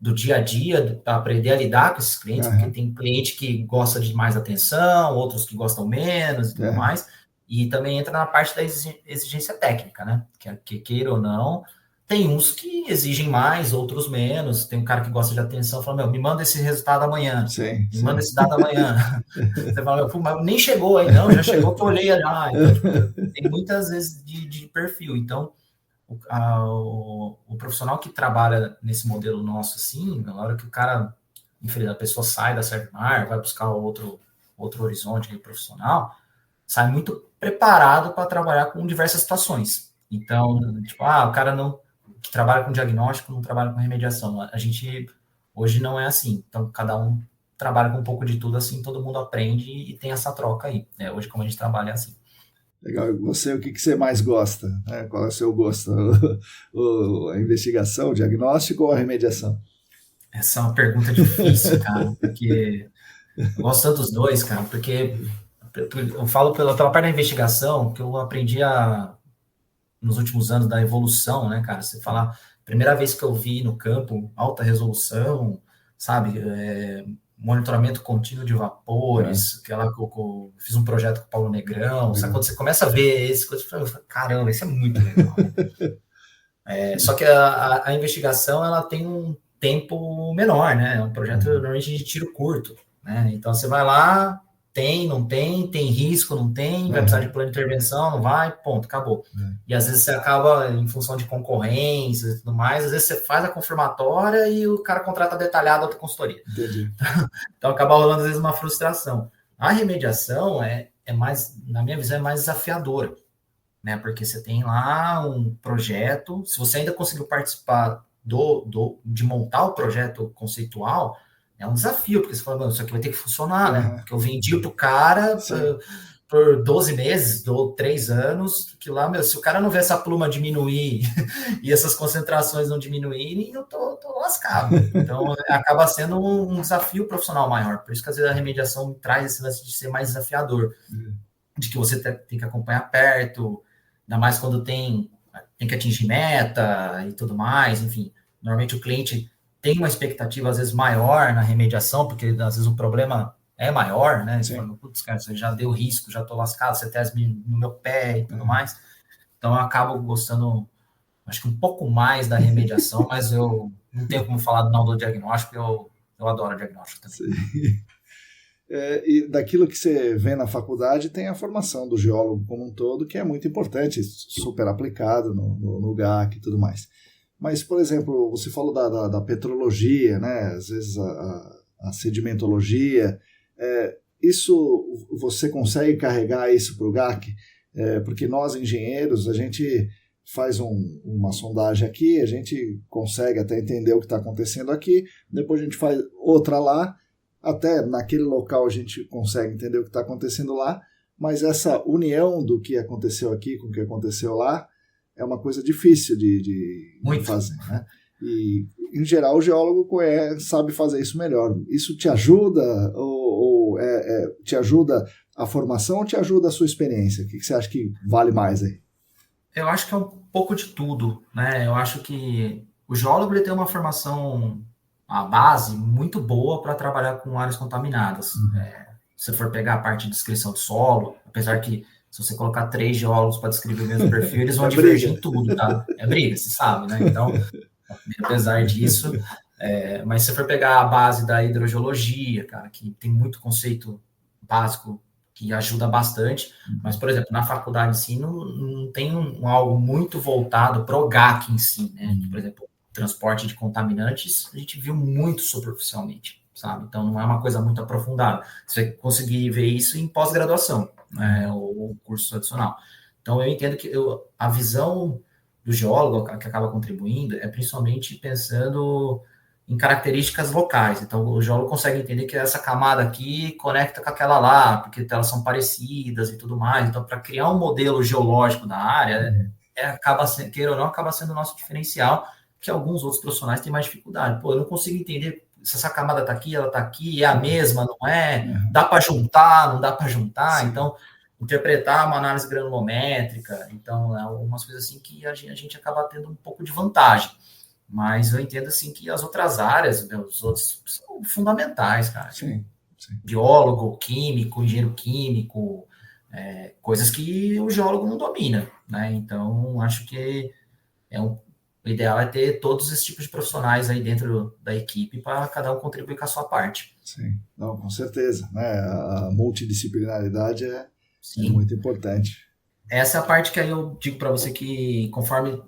do dia a dia, para aprender a lidar com esses clientes, porque tem cliente que gosta de mais atenção, outros que gostam menos e tudo mais, e também entra na parte da exigência técnica, né? Que queira ou não, tem uns que exigem mais, outros menos. Tem um cara que gosta de atenção, fala, me manda esse resultado amanhã. Me manda esse dado amanhã. Você fala, mas nem chegou aí, não, já chegou que eu olhei já. Então, tipo, tem muitas vezes de perfil. Então, o profissional que trabalha nesse modelo nosso, assim, na hora que a pessoa sai da Servimar, vai buscar outro outro horizonte aí profissional, sai muito preparado para trabalhar com diversas situações. Então, tipo, o cara não que trabalha com diagnóstico não trabalha com remediação. A gente hoje não é assim. Então, cada um trabalha com um pouco de tudo, assim, todo mundo aprende e tem essa troca aí. Hoje, como a gente trabalha é assim. Legal. E você, o que você mais gosta? Qual é o seu gosto? A investigação, o diagnóstico ou a remediação? Essa é uma pergunta difícil, cara, porque eu gosto tanto dos dois, cara, porque eu falo pela parte da investigação que eu aprendi nos últimos anos da evolução, né, cara? Você falar, primeira vez que eu vi no campo alta resolução, sabe? Monitoramento contínuo de vapores, que ela colocou, fiz um projeto com o Paulo Negrão, sabe? Quando você começa a ver esse coisa, eu falo, caramba, isso é muito legal. Só que a investigação, ela tem um tempo menor, né? É um projeto normalmente de tiro curto, né? Então você vai lá, não tem risco, não tem, vai precisar de plano de intervenção, não vai, ponto, acabou. E às vezes você acaba, em função de concorrências e tudo mais, às vezes você faz a confirmatória e o cara contrata detalhado a outra consultoria. Entendi. Então acaba rolando às vezes uma frustração. A remediação é mais, na minha visão, é mais desafiadora, né? Porque você tem lá um projeto, se você ainda conseguiu participar de montar o projeto conceitual, é um desafio, porque você fala, mano, isso aqui vai ter que funcionar, né? Porque eu vendi pro cara por 12 meses, ou 3 anos, que lá, se o cara não vê essa pluma diminuir e essas concentrações não diminuírem, eu tô lascado. Então, acaba sendo um desafio profissional maior. Por isso que, às vezes, a remediação traz esse lance de ser mais desafiador, de que você tem que acompanhar perto, ainda mais quando tem que atingir meta e tudo mais, enfim. Normalmente, o cliente tem uma expectativa, às vezes, maior na remediação, porque, às vezes, o problema é maior, né? Você fala, putz, cara, você já deu risco, já tô lascado, você testa no meu pé e tudo mais. Então, eu acabo gostando, acho que um pouco mais da remediação, mas eu não tenho como falar não do diagnóstico, eu adoro diagnóstico também. Sim. E daquilo que você vê na faculdade, tem a formação do geólogo como um todo, que é muito importante, super aplicado no GAC e tudo mais. Mas, por exemplo, você falou da petrologia, né? Às vezes a sedimentologia, isso você consegue carregar isso para o GAC? Porque nós, engenheiros, a gente faz uma sondagem aqui, a gente consegue até entender o que está acontecendo aqui, depois a gente faz outra lá, até naquele local a gente consegue entender o que está acontecendo lá, mas essa união do que aconteceu aqui com o que aconteceu lá é uma coisa difícil de fazer, né? E, em geral, o geólogo sabe fazer isso melhor. Isso te ajuda ou te ajuda a formação ou te ajuda a sua experiência? O que você acha que vale mais aí? Eu acho que é um pouco de tudo, né? Eu acho que o geólogo ele tem uma formação, a base, muito boa para trabalhar com áreas contaminadas. Se for pegar a parte de descrição de solo, apesar que se você colocar 3 geólogos para descrever o mesmo perfil, eles vão divergir em tudo, tá? É briga, você sabe, né? Então, apesar disso, mas se for pegar a base da hidrogeologia, cara, que tem muito conceito básico que ajuda bastante, mas, por exemplo, na faculdade em si, não tem algo muito voltado para o GAC em si, né? Por exemplo, transporte de contaminantes, a gente viu muito superficialmente, sabe? Então, não é uma coisa muito aprofundada. Você vai conseguir ver isso em pós-graduação, né? Ou curso adicional. Então, eu entendo que a visão do geólogo que acaba contribuindo é principalmente pensando em características locais. Então, o geólogo consegue entender que essa camada aqui conecta com aquela lá, porque elas são parecidas e tudo mais. Então, para criar um modelo geológico da área, queira ou não, acaba sendo o nosso diferencial, que alguns outros profissionais têm mais dificuldade. Pô, eu não consigo entender se essa camada está aqui, ela está aqui, é a mesma, não é? Dá para juntar, não dá para juntar? Sim. Então, interpretar uma análise granulométrica, então, algumas coisas assim que a gente acaba tendo um pouco de vantagem. Mas eu entendo, assim, que as outras áreas, os outros, são fundamentais, cara. Sim. Biólogo, químico, engenheiro químico, coisas que o geólogo não domina, né? Então, acho que o ideal é ter todos esses tipos de profissionais aí dentro da equipe para cada um contribuir com a sua parte. Sim, não, com certeza, né? A multidisciplinaridade é muito importante. Essa é a parte que aí eu digo para você que, conforme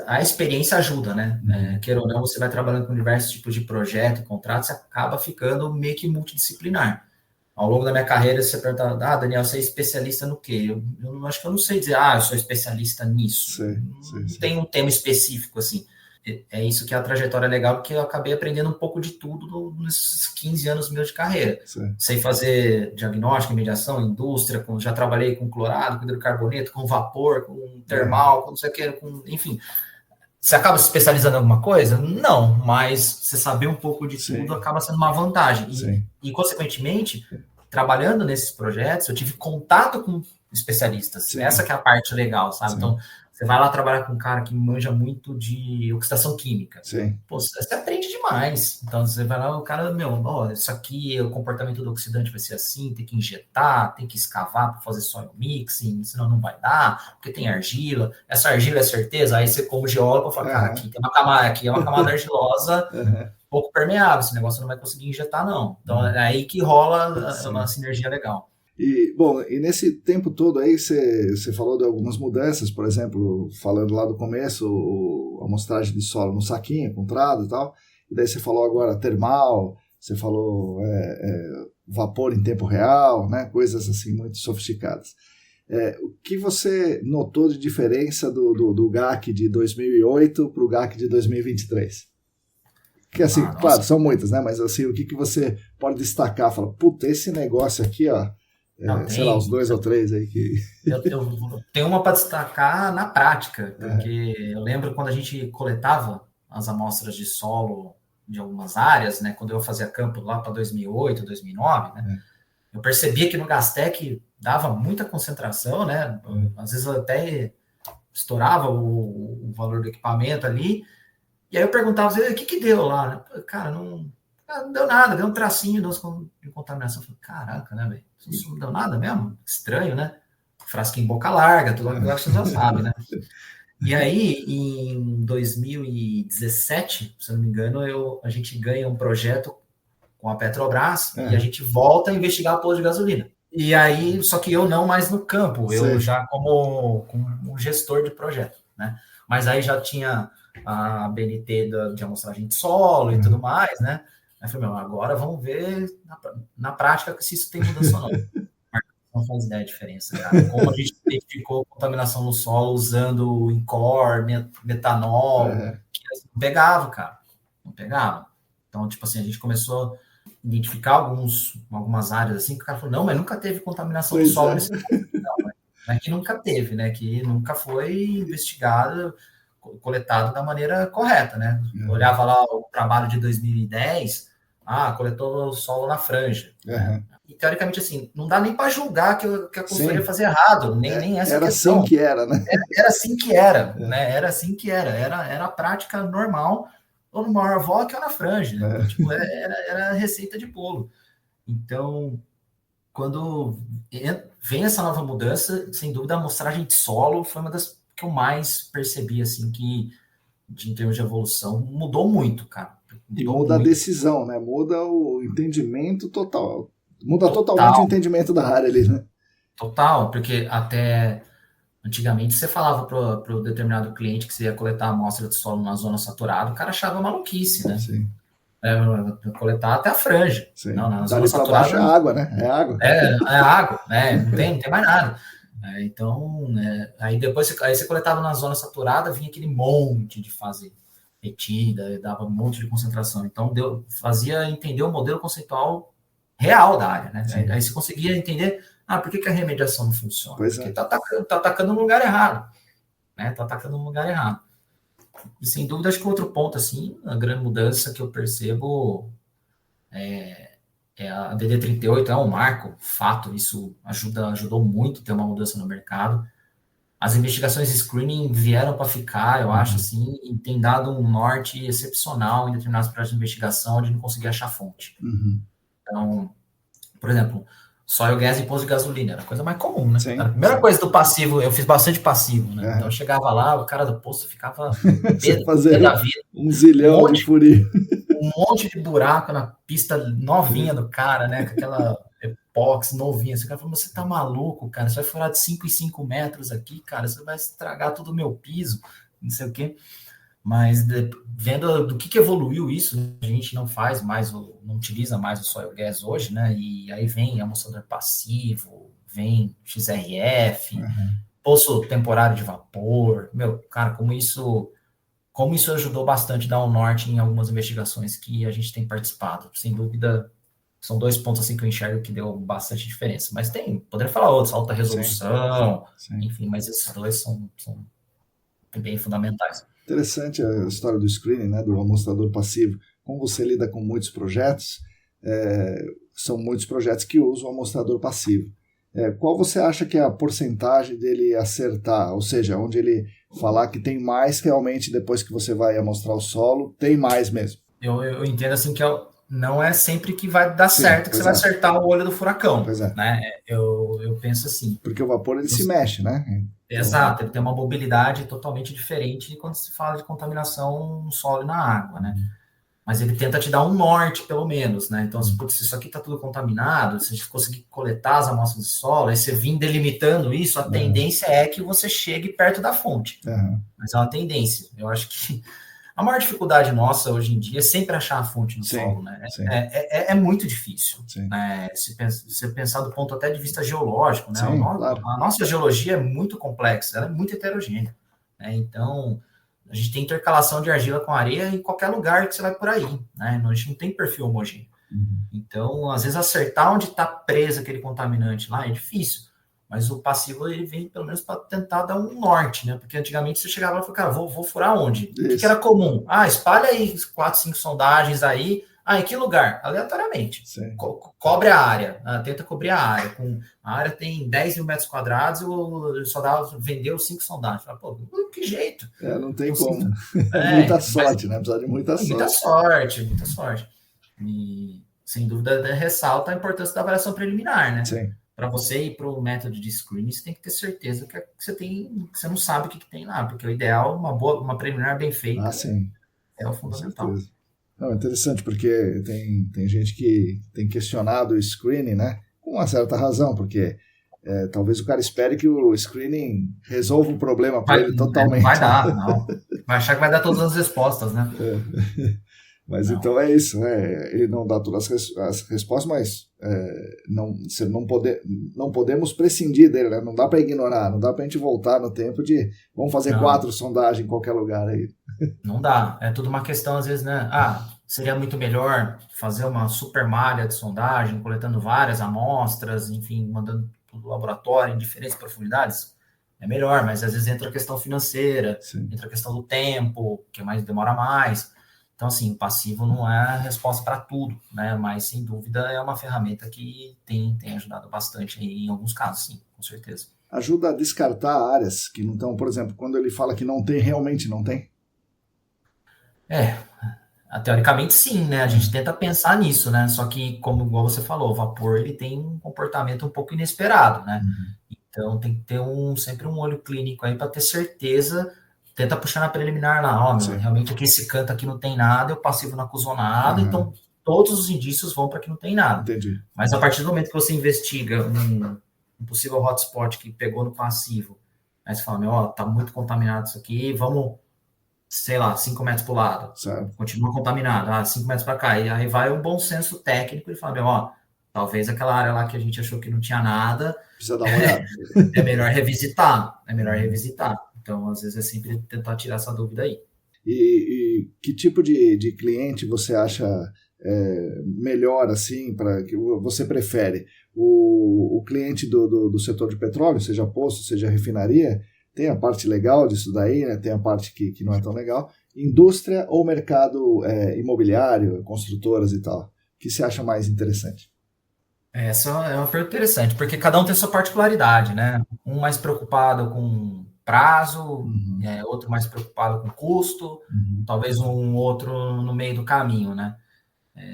a experiência ajuda, né? Queira ou não, você vai trabalhando com diversos tipos de projeto e contratos, você acaba ficando meio que multidisciplinar. ao longo da minha carreira, você pergunta, Daniel, você é especialista no quê? Eu acho que eu não sei dizer, eu sou especialista nisso. Não tem um tema específico, assim. É isso que é a trajetória legal, porque eu acabei aprendendo um pouco de tudo nesses 15 anos meus de carreira. Sei fazer diagnóstico, mediação, indústria, já trabalhei com clorado, com hidrocarboneto, com vapor, com termal, com não sei o que, enfim. Você acaba se especializando em alguma coisa? Não, mas você saber um pouco de tudo acaba sendo uma vantagem. E, consequentemente, trabalhando nesses projetos, eu tive contato com especialistas. Essa que é a parte legal, sabe? Então, você vai lá trabalhar com um cara que manja muito de oxidação química. Pô, você aprende demais. Então, você vai lá, o cara, isso aqui, o comportamento do oxidante vai ser assim, tem que injetar, tem que escavar para fazer soil mixing, senão não vai dar, porque tem argila. Essa argila é certeza? Aí você, como geólogo, fala, cara, aqui é uma camada argilosa pouco permeável, esse negócio não vai conseguir injetar, não. Então, é aí que rola uma sinergia legal. E nesse tempo todo aí, você falou de algumas mudanças, por exemplo, falando lá do começo, a amostragem de solo no saquinho, com trado e tal, e daí você falou agora termal, você falou vapor em tempo real, né, coisas assim muito sofisticadas. O que você notou de diferença do GAC de 2008 para o GAC de 2023? Que assim, claro, são muitas, né, mas assim, o que você pode destacar? Fala, puta, esse negócio aqui, ó, sei lá, uns 2 ou 3 aí que... Eu tenho uma para destacar na prática, porque eu lembro quando a gente coletava as amostras de solo de algumas áreas, né, quando eu fazia campo lá para 2008, 2009, né, eu percebia que no Gastec dava muita concentração, né, às vezes eu até estourava o valor do equipamento ali, e aí eu perguntava, o que deu lá? Né? Cara, não deu nada, deu um tracinho de contaminação. Eu falei, caraca, né, velho? Isso não deu nada mesmo? Estranho, né? Frasquinho boca larga, tudo aquilo que você já sabe, né? E aí, em 2017, se eu não me engano, a gente ganha um projeto com a Petrobras e a gente volta a investigar a posto de gasolina. E aí, só que eu não mais no campo, eu já como um gestor de projeto, né? Mas aí já tinha a BNT de amostragem de solo e tudo mais, né? Aí eu falei, agora vamos ver na prática se isso tem mudança ou não. Não faz ideia da diferença, cara. Como a gente identificou contaminação no solo usando Incor, metanol, que não pegava, cara. Não pegava. Então, tipo assim, a gente começou a identificar algumas áreas assim, que o cara falou, não, mas nunca teve contaminação no solo nesse ponto. Não é que nunca teve, né? Que nunca foi investigado, coletado da maneira correta, né? Olhava lá o trabalho de 2010, coletou o solo na franja. Né? E, teoricamente, assim, não dá nem para julgar que a consultoria fazia errado, nem essa era questão. Assim que era, né? Era assim que era, né? Era assim que era. Era a prática normal, ou no maior avó que ou na franja. Né? Então, tipo, era a receita de bolo. Então, quando vem essa nova mudança, sem dúvida, a amostragem de solo foi uma das que eu mais percebi, assim, que em termos de evolução, mudou muito, cara. E muda a decisão, né? Muda o entendimento total. Muda totalmente o entendimento da área ali, né? Total, porque até antigamente você falava para o determinado cliente que você ia coletar a amostra de solo na zona saturada, o cara achava maluquice, né? Sim. Coletar até a franja. Sim. Não, na zona saturada. Baixo é água, né? É água. É água, né? Não tem mais nada. Então, aí depois você coletava na zona saturada, vinha aquele monte de fase retida, dava um monte de concentração. Então, fazia entender o modelo conceitual real da área, né? Aí você conseguia entender, por que a remediação não funciona? Porque tá atacando no lugar errado, né? Tá atacando no lugar errado. E, sem dúvida, acho que outro ponto, assim, a grande mudança que eu percebo a DD38 é um marco, fato, isso ajudou muito a ter uma mudança no mercado. As investigações de screening vieram para ficar, eu acho, assim, e tem dado um norte excepcional em determinados projetos de investigação onde não conseguia achar fonte. Então, por exemplo, soil gas e posto de gasolina, era a coisa mais comum, né? Era a primeira coisa do passivo, eu fiz bastante passivo, né? Então eu chegava lá, o cara do posto ficava pé da vida. Um zilhão de furinho. Um monte de buraco na pista novinha do cara, né? Com aquela epox novinha. Esse cara falou, você tá maluco, cara? Você vai furar de 5 em 5 metros aqui, cara? Você vai estragar todo o meu piso, não sei o quê. Mas vendo do que evoluiu isso, a gente não faz mais, não utiliza mais o soil gas hoje, né? E aí vem amossador passivo, vem XRF, poço temporário de vapor. Meu, cara, como isso ajudou bastante a dar um norte em algumas investigações que a gente tem participado. Sem dúvida, são 2 pontos assim que eu enxergo que deu bastante diferença. Mas poderia falar outros, alta resolução, Sim. enfim, mas esses dois são bem fundamentais. Interessante a história do screening, né, do amostrador passivo. Como você lida com muitos projetos, são muitos projetos que usam o amostrador passivo. Qual você acha que é a porcentagem dele acertar? Ou seja, onde ele falar que tem mais realmente depois que você vai amostrar o solo, tem mais mesmo? Eu entendo assim que não é sempre que vai dar certo, que você vai acertar o olho do furacão. Pois é. Né? Eu penso assim. Porque o vapor ele se mexe, né? Então, exato, ele tem uma mobilidade totalmente diferente de quando se fala de contaminação no solo e na água, né? Mas ele tenta te dar um norte, pelo menos, né? Então, se isso aqui está tudo contaminado, se a gente conseguir coletar as amostras de solo, aí você vir delimitando isso, a tendência é que você chegue perto da fonte. Mas é uma tendência. Eu acho que a maior dificuldade nossa hoje em dia é sempre achar a fonte no solo, né? É muito difícil. Né? Se pensar do ponto até de vista geológico, né? Claro. A nossa geologia é muito complexa, ela é muito heterogênea. Né? Então, a gente tem intercalação de argila com areia em qualquer lugar que você vai por aí. Né? A gente não tem perfil homogêneo. Então, às vezes, acertar onde está preso aquele contaminante lá é difícil. Mas o passivo, ele vem pelo menos para tentar dar um norte, né? Porque antigamente você chegava lá e falava, cara, vou furar onde? O que era comum? Espalha aí 4, 5 sondagens aí. Em que lugar? Aleatoriamente. Cobre a área. Tenta cobrir a área. A área tem 10 mil metros quadrados, o soldado vendeu 5 sondagens. Fala, pô, que jeito? Não tem como. Muita sorte, né? Precisa de muita sorte. Muita sorte. E, sem dúvida, ressalta a importância da avaliação preliminar, né? Sim. Para você ir para o método de screening, você tem que ter certeza que você não sabe o que tem lá, porque o ideal, uma preliminar bem feita, é o fundamental. Não, interessante, porque tem gente que tem questionado o screening, né? Com uma certa razão, porque talvez o cara espere que o screening resolva o problema para ele totalmente. Não vai dar, não. Vai achar que vai dar todas as respostas, né? Mas não. Então é isso, né? Ele não dá todas as respostas, mas não podemos prescindir dele, né? Não dá para ignorar, não dá para a gente voltar no tempo de vamos fazer 4 sondagens em qualquer lugar aí. Não dá, é tudo uma questão às vezes, né? Seria muito melhor fazer uma super malha de sondagem, coletando várias amostras, enfim, mandando para o laboratório em diferentes profundidades. É melhor, mas às vezes entra a questão financeira, entra a questão do tempo, que demora mais. Então, assim, o passivo não é a resposta para tudo, né? Mas, sem dúvida, é uma ferramenta que tem ajudado bastante aí, em alguns casos, sim, com certeza. Ajuda a descartar áreas que não estão, por exemplo, quando ele fala que não tem, realmente não tem? Teoricamente, sim, né? A gente tenta pensar nisso, né? Só que, igual você falou, o vapor, ele tem um comportamento um pouco inesperado, né? Então, tem que ter sempre um olho clínico aí para ter certeza. Tenta puxar na preliminar lá, realmente aqui esse canto aqui não tem nada, o passivo não acusou nada, então todos os indícios vão para que não tem nada. Entendi. Mas a partir do momento que você investiga um possível hotspot que pegou no passivo, aí você fala, tá muito contaminado isso aqui, vamos, sei lá, 5 metros para o lado. Continua contaminado, 5 metros para cá. E aí vai um bom senso técnico e fala, talvez aquela área lá que a gente achou que não tinha nada, precisa dar uma olhada. É melhor revisitar. Então, às vezes, é sempre tentar tirar essa dúvida aí. E que tipo de cliente você acha melhor, assim, para que você prefere? O cliente do setor de petróleo, seja poço, seja refinaria, tem a parte legal disso daí, né? Tem a parte que não é tão legal. Indústria ou mercado imobiliário, construtoras e tal? O que você acha mais interessante? Essa é uma pergunta interessante, porque cada um tem sua particularidade, né? Um mais preocupado com prazo, outro mais preocupado com custo, talvez um outro no meio do caminho, né?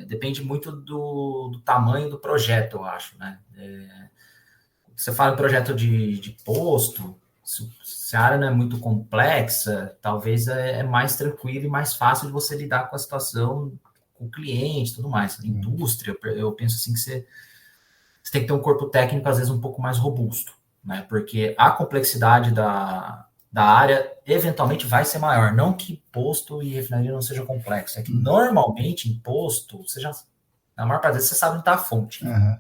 Depende muito do tamanho do projeto, eu acho, né? Você fala em projeto de posto, se a área não é muito complexa, talvez é mais tranquilo e mais fácil de você lidar com a situação, com o cliente e tudo mais. Indústria, eu penso assim que você tem que ter um corpo técnico, às vezes, um pouco mais robusto, né? Porque a complexidade da área eventualmente vai ser maior. Não que posto e refinaria não seja complexo, é que normalmente em posto, você já, na maior parte das vezes, você sabe onde está a fonte. Né?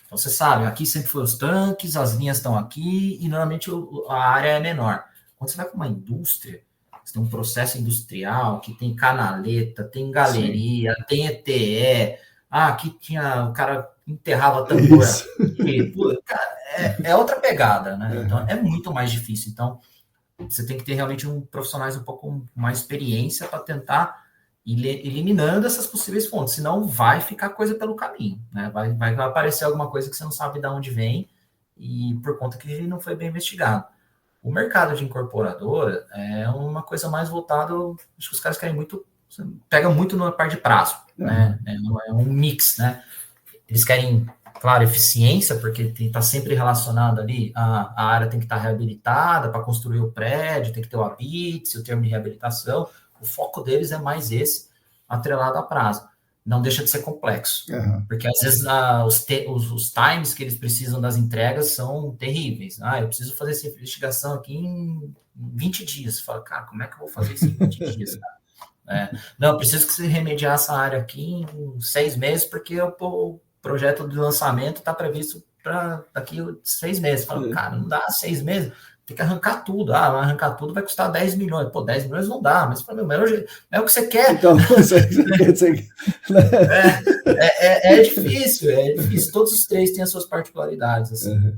Então você sabe, aqui sempre foi os tanques, as linhas estão aqui, e normalmente a área é menor. Quando você vai para uma indústria, você tem um processo industrial que tem canaleta, tem galeria, sim, tem ETE, aqui tinha, o cara enterrava tambor aqui, pô, cara, é outra pegada, né? Então é muito mais difícil. Então você tem que ter realmente profissionais um pouco mais experiência para tentar ir eliminando essas possíveis fontes, senão vai ficar coisa pelo caminho, né? Vai aparecer alguma coisa que você não sabe de onde vem e por conta que não foi bem investigado. O mercado de incorporadora é uma coisa mais voltada, acho que os caras querem muito, pega muito na parte de prazo, né? É um mix, né? Eles querem, claro, eficiência, porque está sempre relacionado ali, a área tem que estar reabilitada para construir o prédio, tem que ter o habite, o termo de reabilitação. O foco deles é mais esse, atrelado a prazo. Não deixa de ser complexo, porque às vezes os times que eles precisam das entregas são terríveis. Eu preciso fazer essa investigação aqui em 20 dias. Você fala, cara, como é que eu vou fazer isso em 20 dias, cara? Não, eu preciso que você remediar essa área aqui em 6 meses, porque o projeto de lançamento está previsto para daqui a 6 meses. Fala, cara, não dá 6 meses, tem que arrancar tudo. Arrancar tudo vai custar 10 milhões. Pô, 10 milhões não dá, mas é o que você quer. Então, é difícil, é difícil. Todos os três têm as suas particularidades, assim.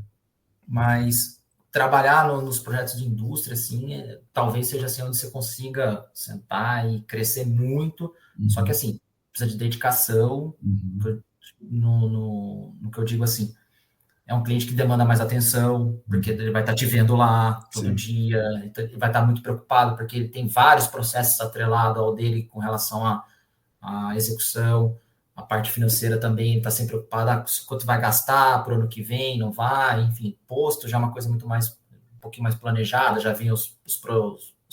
Mas trabalhar nos projetos de indústria, assim, talvez seja assim onde você consiga sentar e crescer muito. Só que, assim, precisa de dedicação. No que eu digo assim, é um cliente que demanda mais atenção, porque ele vai estar te vendo lá todo dia, então ele vai estar muito preocupado, porque ele tem vários processos atrelados ao dele com relação à execução, a parte financeira também, ele está sempre preocupado, quanto vai gastar para o ano que vem, não vai, enfim, posto já é uma coisa muito mais, um pouquinho mais planejada, já vem os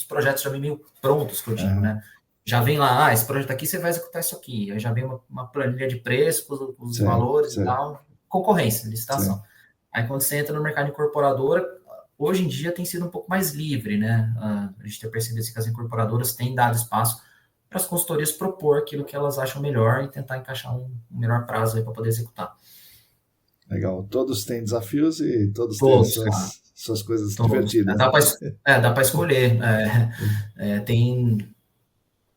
projetos já vem meio prontos, que eu digo, né? Já vem lá, esse projeto aqui você vai executar isso aqui. Aí já vem uma planilha de preço, com os valores e tal. Concorrência, licitação. Aí quando você entra no mercado incorporadora, hoje em dia tem sido um pouco mais livre, né? A gente tem percebido que as incorporadoras têm dado espaço para as consultorias propor aquilo que elas acham melhor e tentar encaixar um melhor prazo aí para poder executar. Legal. Todos têm desafios e todos têm suas coisas divertidas. Dá para escolher. Tem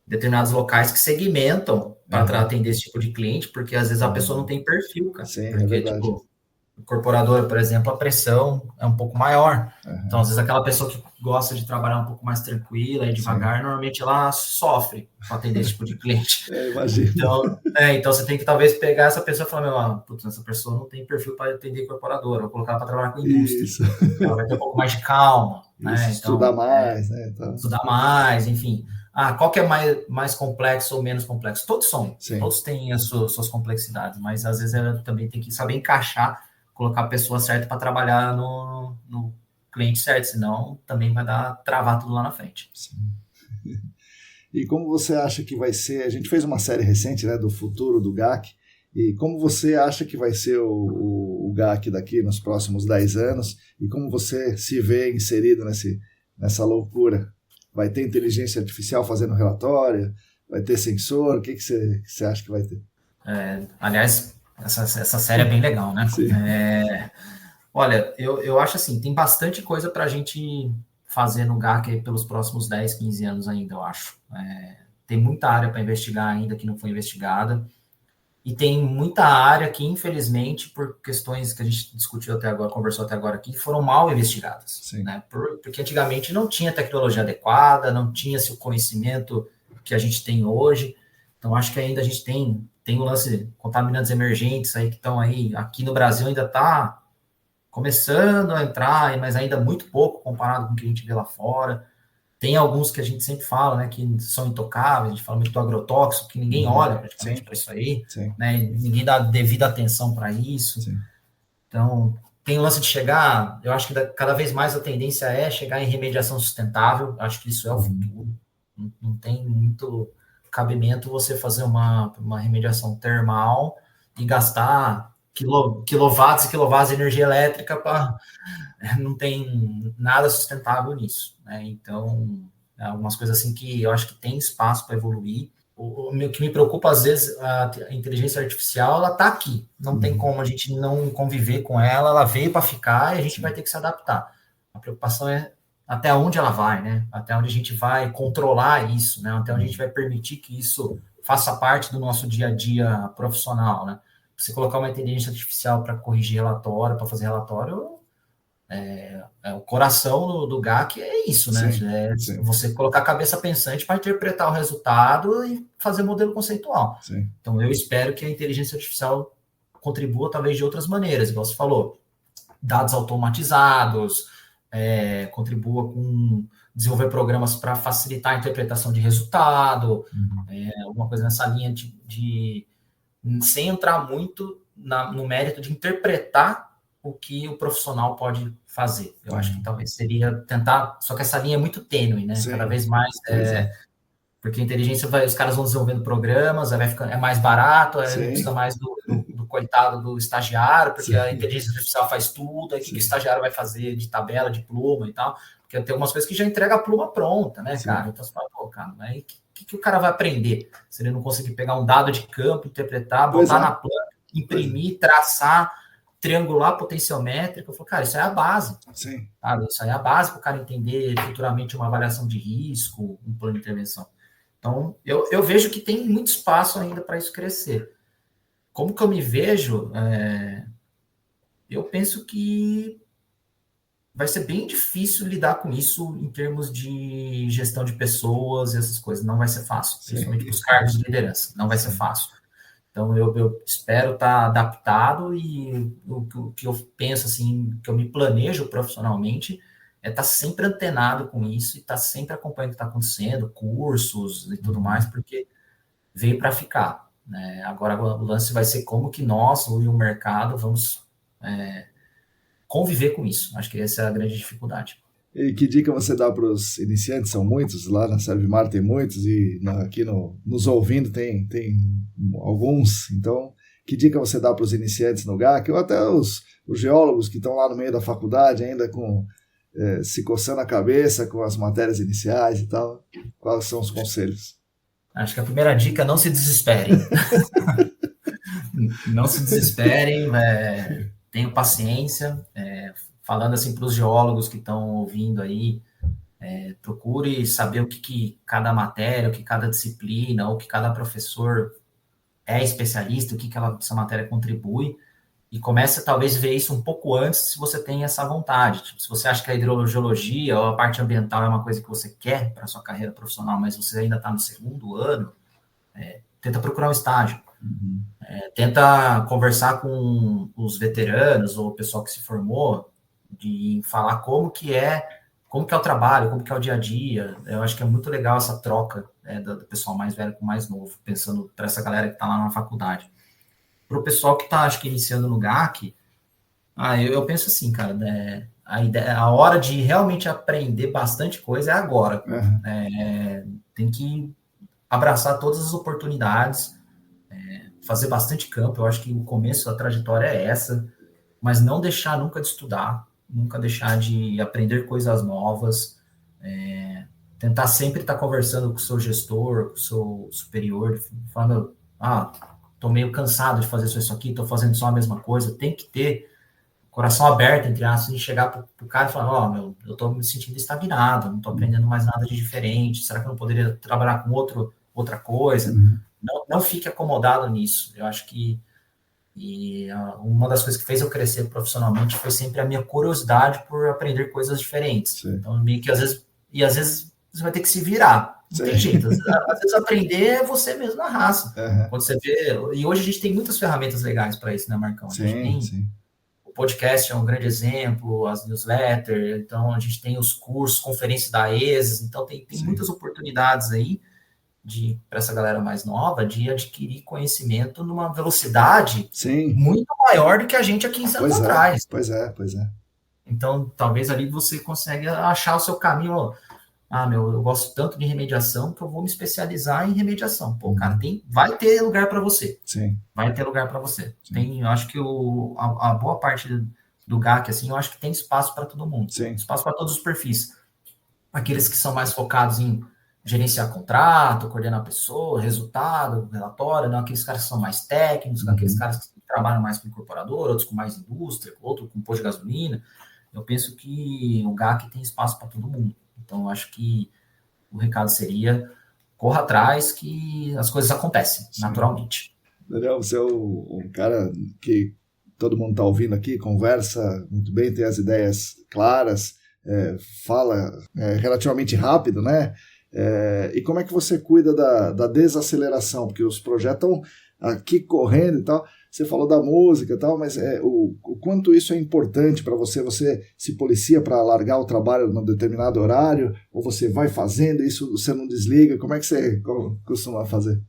determinados locais que segmentam para atender esse tipo de cliente, porque às vezes a pessoa não tem perfil, cara. Sim, porque, é verdade. Tipo, incorporadora, por exemplo, a pressão é um pouco maior. Então, às vezes, aquela pessoa que gosta de trabalhar um pouco mais tranquila e devagar, normalmente ela sofre para atender esse tipo de cliente. Imagino. Então, você tem que talvez pegar essa pessoa e falar, putz, essa pessoa não tem perfil para atender incorporadora, vou colocar para trabalhar com indústria. Isso. Ela vai ter um pouco mais de calma. Né? Então, estudar mais, né? Então... Estudar mais, enfim. Qual que é mais complexo ou menos complexo? Todos são. Todos têm as suas complexidades, mas às vezes ela também tem que saber encaixar, colocar a pessoa certa para trabalhar no cliente certo, senão também vai travar tudo lá na frente. Sim. E como você acha que vai ser? A gente fez uma série recente, né, do futuro do GAC, e como você acha que vai ser o GAC daqui nos próximos 10 anos? E como você se vê inserido nessa loucura? Vai ter inteligência artificial fazendo relatório? Vai ter sensor? O que você acha que vai ter? Aliás, essa série é bem legal, né? Olha, eu acho assim, tem bastante coisa para a gente fazer no GAC pelos próximos 10, 15 anos ainda, eu acho. Tem muita área para investigar ainda que não foi investigada. E tem muita área que, infelizmente, por questões que a gente discutiu até agora, conversou até agora aqui, foram mal investigadas. Né? Porque antigamente não tinha tecnologia adequada, não tinha-se o conhecimento que a gente tem hoje. Então, acho que ainda a gente tem o lance de contaminantes emergentes aí que estão aí. Aqui no Brasil ainda está começando a entrar, mas ainda muito pouco comparado com o que a gente vê lá fora. Tem alguns que a gente sempre fala, né, que são intocáveis, a gente fala muito do agrotóxico, que ninguém olha praticamente para isso aí, né, ninguém dá devida atenção para isso. Então, tem o lance de chegar, eu acho que cada vez mais a tendência é chegar em remediação sustentável, acho que isso é o futuro. Não tem muito cabimento você fazer uma remediação termal e gastar quilowatts e quilowatts de energia elétrica, não tem nada sustentável nisso, né? Então, algumas coisas assim que eu acho que tem espaço para evoluir. O que me preocupa, às vezes, a inteligência artificial, ela está aqui. Não tem como a gente não conviver com ela, ela veio para ficar e a gente vai ter que se adaptar. A preocupação é até onde ela vai, né? Até onde a gente vai controlar isso, né? Até onde a gente vai permitir que isso faça parte do nosso dia a dia profissional, né? Você colocar uma inteligência artificial para corrigir relatório, para fazer relatório, o coração do GAC é isso, né? Sim. Você colocar a cabeça pensante para interpretar o resultado e fazer modelo conceitual. Sim. Então, eu espero que a inteligência artificial contribua, talvez, de outras maneiras, igual você falou, dados automatizados, contribua com desenvolver programas para facilitar a interpretação de resultado, alguma coisa nessa linha sem entrar muito no mérito de interpretar o que o profissional pode fazer. Eu acho que talvez seria tentar, só que essa linha é muito tênue, né? Sim. Cada vez mais, porque a inteligência os caras vão desenvolvendo programas, vai ficando, é mais barato, não precisa mais do coitado do estagiário, porque a inteligência artificial faz tudo, aí o que o estagiário vai fazer de tabela, de pluma e tal, porque tem algumas coisas que já entrega a pluma pronta, né, cara? Então você fala, pô, cara, mas o que o cara vai aprender? Se ele não conseguir pegar um dado de campo, interpretar, botar na planta, imprimir, traçar, triangular potenciométrica, eu falo, cara, isso é a base. Sim. Sabe? Isso aí é a base para o cara entender futuramente uma avaliação de risco, um plano de intervenção. Então, eu vejo que tem muito espaço ainda para isso crescer. Como que eu me vejo? Eu penso que vai ser bem difícil lidar com isso em termos de gestão de pessoas e essas coisas. Não vai ser fácil, principalmente para os cargos de liderança. Não vai ser fácil. Então, eu espero estar adaptado e o que eu penso, assim, que eu me planejo profissionalmente é estar sempre antenado com isso e estar sempre acompanhando o que está acontecendo, cursos e tudo mais, porque veio para ficar, né? Agora, o lance vai ser como que nós e o mercado vamos conviver com isso. Acho que essa é a grande dificuldade. E que dica você dá para os iniciantes? São muitos, lá na Servimar tem muitos, e aqui nos ouvindo tem alguns. Então, que dica você dá para os iniciantes no GAC, ou até os geólogos que estão lá no meio da faculdade ainda se coçando a cabeça com as matérias iniciais e tal? Quais são os conselhos? Acho que a primeira dica é não se desesperem. Não se desesperem, tenham paciência. Falando assim para os geólogos que estão ouvindo aí, procure saber o que cada matéria, o que cada disciplina, ou o que cada professor é especialista, o que essa matéria contribui, e comece talvez ver isso um pouco antes, se você tem essa vontade. Tipo, se você acha que a hidrogeologia ou a parte ambiental é uma coisa que você quer para a sua carreira profissional, mas você ainda está no segundo ano, tenta procurar um estágio. Tenta conversar com os veteranos ou o pessoal que se formou, de falar como que é o trabalho, como que é o dia a dia. Eu acho que é muito legal essa troca do pessoal mais velho com o mais novo, pensando para essa galera que está lá na faculdade. Para o pessoal que está, acho que, iniciando no GAC, eu penso assim, cara, a hora de realmente aprender bastante coisa é agora. Tem que abraçar todas as oportunidades, fazer bastante campo. Eu acho que o começo da trajetória é essa, mas não deixar nunca de estudar, nunca deixar de aprender coisas novas, tentar sempre estar conversando com o seu gestor, com o seu superior, falando, estou meio cansado de fazer só isso aqui, estou fazendo só a mesma coisa. Tem que ter coração aberto, entre aspas, e chegar para o cara e falar, eu estou me sentindo estagnado, não estou aprendendo mais nada de diferente, será que eu não poderia trabalhar com outra coisa? Não fique acomodado nisso. Eu acho que uma das coisas que fez eu crescer profissionalmente foi sempre a minha curiosidade por aprender coisas diferentes. Sim. Então, meio que às vezes você vai ter que se virar. Não tem jeito. Às vezes aprender é você mesmo na raça. Quando você vê... E hoje a gente tem muitas ferramentas legais para isso, né, Marcão? Sim. O podcast é um grande exemplo, as newsletters, então a gente tem os cursos, conferências da ESAS, então tem muitas oportunidades aí para essa galera mais nova, de adquirir conhecimento numa velocidade muito maior do que a gente há 15 anos atrás. Pois é. Então, talvez ali você consiga achar o seu caminho. eu gosto tanto de remediação que eu vou me especializar em remediação. Pô, cara, vai ter lugar para você. Sim. Vai ter lugar para você. Eu acho que a boa parte do GAC, assim, eu acho que tem espaço para todo mundo. Sim. Espaço para todos os perfis. Aqueles que são mais focados em gerenciar contrato, coordenar a pessoa, resultado, relatório, não aqueles caras que são mais técnicos, aqueles caras que trabalham mais com incorporador, outros com mais indústria, outro com posto de gasolina. Eu penso que o GAC tem espaço para todo mundo. Então, eu acho que o recado seria: corra atrás que as coisas acontecem naturalmente. Daniel, você é um cara que todo mundo está ouvindo aqui, conversa muito bem, tem as ideias claras, fala relativamente rápido, né? E como é que você cuida da desaceleração? Porque os projetos estão aqui correndo e tal. Você falou da música e tal, mas o quanto isso é importante para você? Você se policia para largar o trabalho num determinado horário? Ou você vai fazendo isso, você não desliga? Como é que você costuma fazer?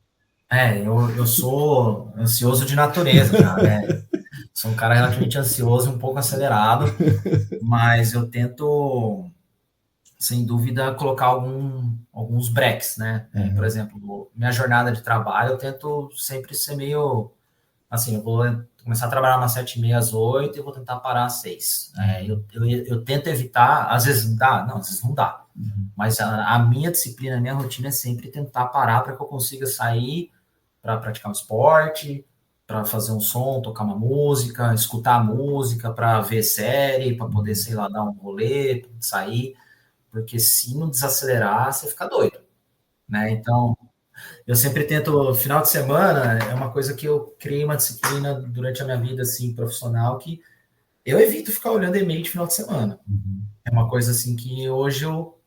Eu sou ansioso de natureza, cara, né? Sou um cara relativamente ansioso, um pouco acelerado, mas eu tento, sem dúvida, colocar alguns breaks, né? Por exemplo, minha jornada de trabalho, eu tento sempre ser meio... Assim, eu vou começar a trabalhar umas 7h30 às 8h e vou tentar parar às 6h. Eu tento evitar, às vezes não dá, às vezes não dá. Mas a minha disciplina, a minha rotina é sempre tentar parar para que eu consiga sair para praticar um esporte, para fazer um som, tocar uma música, escutar a música, para ver série, para poder, sei lá, dar um rolê, sair. Porque se não desacelerar, você fica doido, né? Então, eu sempre tento, final de semana, é uma coisa que eu criei uma disciplina durante a minha vida, assim, profissional, que eu evito ficar olhando e-mail de final de semana. É uma coisa, assim, que hoje eu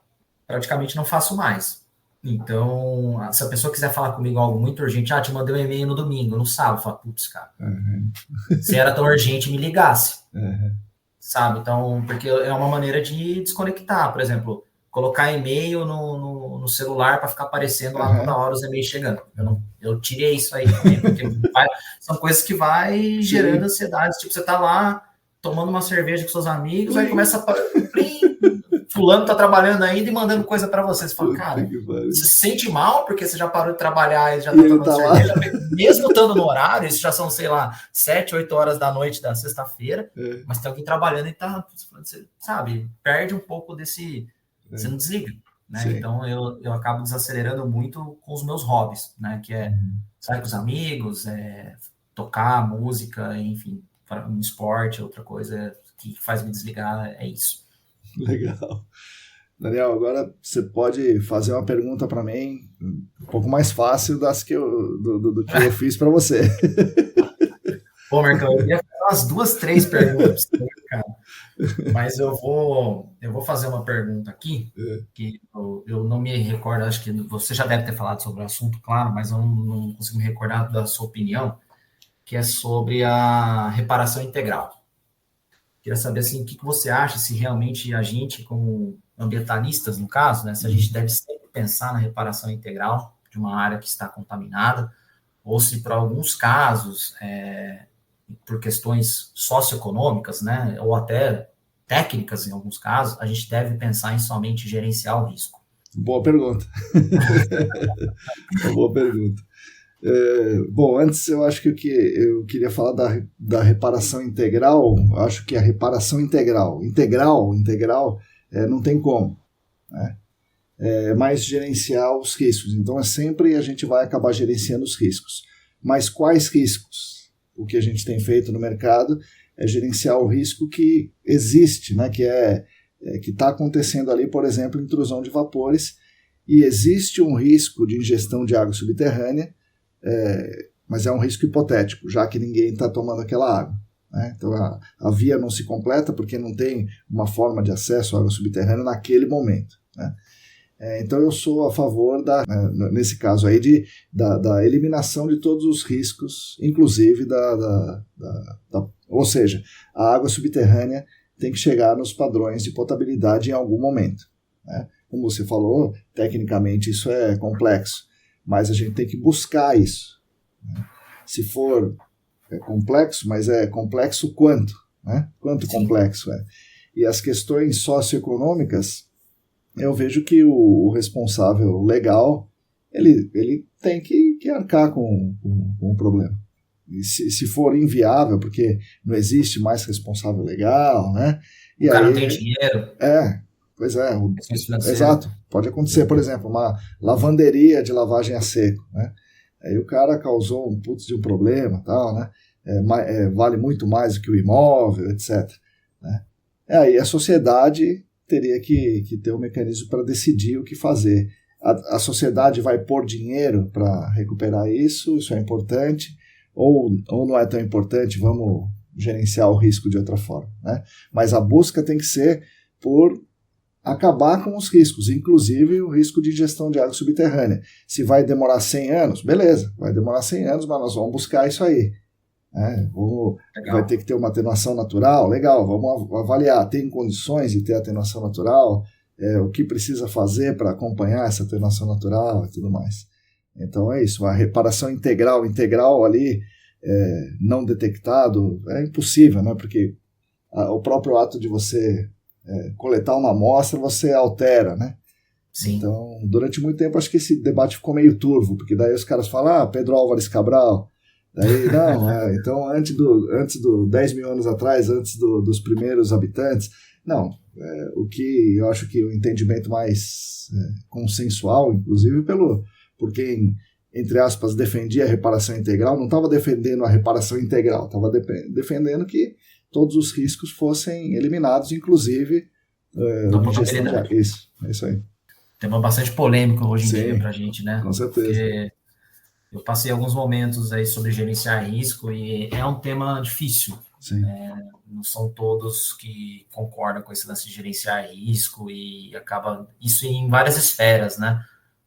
praticamente não faço mais. Então, se a pessoa quiser falar comigo algo muito urgente, te mandei um e-mail no domingo, no sábado, fala, putz, cara, se era tão urgente, me ligasse. Sabe? Então, porque é uma maneira de desconectar, por exemplo, colocar e-mail no celular para ficar aparecendo lá toda hora os e-mails chegando. Eu tirei isso aí também, porque são coisas que vai gerando ansiedade. Tipo, você tá lá tomando uma cerveja com seus amigos, aí começa a... Fulano tá trabalhando ainda e mandando coisa para você. Você fala, cara, você se sente mal porque você já parou de trabalhar e já tá tomando cerveja, mesmo estando no horário, isso já são, sei lá, 7, 8 horas da noite da sexta-feira, mas tem alguém trabalhando e tá, você sabe, perde um pouco desse... Você não desliga, né? Então, eu acabo desacelerando muito com os meus hobbies, né? Que é sair com os amigos, tocar música, enfim, um esporte, outra coisa que faz me desligar, é isso. Legal. Daniel, agora você pode fazer uma pergunta para mim um pouco mais fácil do que eu fiz para você. Pô, Marcão, eu ia fazer umas 2, 3 perguntas, cara. Mas eu vou fazer uma pergunta aqui, que eu não me recordo, acho que você já deve ter falado sobre o assunto, claro, mas eu não consigo me recordar da sua opinião, que é sobre a reparação integral. Queria saber, assim, o que você acha, se realmente a gente, como ambientalistas, no caso, né, se a gente deve sempre pensar na reparação integral de uma área que está contaminada, ou se, por alguns casos, por questões socioeconômicas, né, ou até técnicas, em alguns casos, a gente deve pensar em somente gerenciar o risco. Boa pergunta. Uma boa pergunta. Bom, antes eu acho que eu queria falar da reparação integral. Acho que a reparação integral, não tem como, né? Mas gerenciar os riscos. Então sempre a gente vai acabar gerenciando os riscos. Mas quais riscos? O que a gente tem feito no mercado é gerenciar o risco que existe, né? Que está acontecendo ali, por exemplo, intrusão de vapores, e existe um risco de ingestão de água subterrânea, mas é um risco hipotético, já que ninguém está tomando aquela água, né? Então a via não se completa porque não tem uma forma de acesso à água subterrânea naquele momento, né? Então eu sou a favor, nesse caso aí, da eliminação de todos os riscos, inclusive ou seja, a água subterrânea tem que chegar nos padrões de potabilidade em algum momento, né? Como você falou, tecnicamente isso é complexo, mas a gente tem que buscar isso, né? Se for complexo, mas é complexo quanto, né? Quanto complexo é? E as questões socioeconômicas, eu vejo que o responsável legal, ele tem que arcar com o problema. E se for inviável, porque não existe mais responsável legal, né? E O cara aí, não tem dinheiro, pois é, questões financeiras. exato. Pode acontecer, por exemplo, uma lavanderia de lavagem a seco, né? Aí o cara causou um putz de um problema, tal, né? Vale muito mais do que o imóvel, etc. Né? Aí a sociedade teria que ter um mecanismo para decidir o que fazer. A sociedade vai pôr dinheiro para recuperar isso é importante, ou não é tão importante, vamos gerenciar o risco de outra forma. Né? Mas a busca tem que ser por acabar com os riscos, inclusive o risco de ingestão de água subterrânea. Se vai demorar 100 anos, beleza, vai demorar 100 anos, mas nós vamos buscar isso aí. Vai ter que ter uma atenuação natural, legal, vamos avaliar, tem condições de ter atenuação natural, o que precisa fazer para acompanhar essa atenuação natural e tudo mais. Então é isso, a reparação integral ali, não detectado, é impossível, né? Porque o próprio ato de você coletar uma amostra, você altera, né? Sim. Então, durante muito tempo, acho que esse debate ficou meio turvo, porque daí os caras falam, Pedro Álvares Cabral, daí, não, então antes do 10 mil anos atrás, antes dos primeiros habitantes, não, o que eu acho que o entendimento mais consensual, inclusive por quem, entre aspas, defendia a reparação integral, não estava defendendo a reparação integral, estava defendendo que todos os riscos fossem eliminados, inclusive ingestão de água. Isso, é isso aí. Tema bastante polêmico hoje em dia pra gente, né? Com certeza. Porque eu passei alguns momentos aí sobre gerenciar risco e é um tema difícil. Sim. Não são todos que concordam com esse lance de gerenciar risco e acaba isso em várias esferas, né?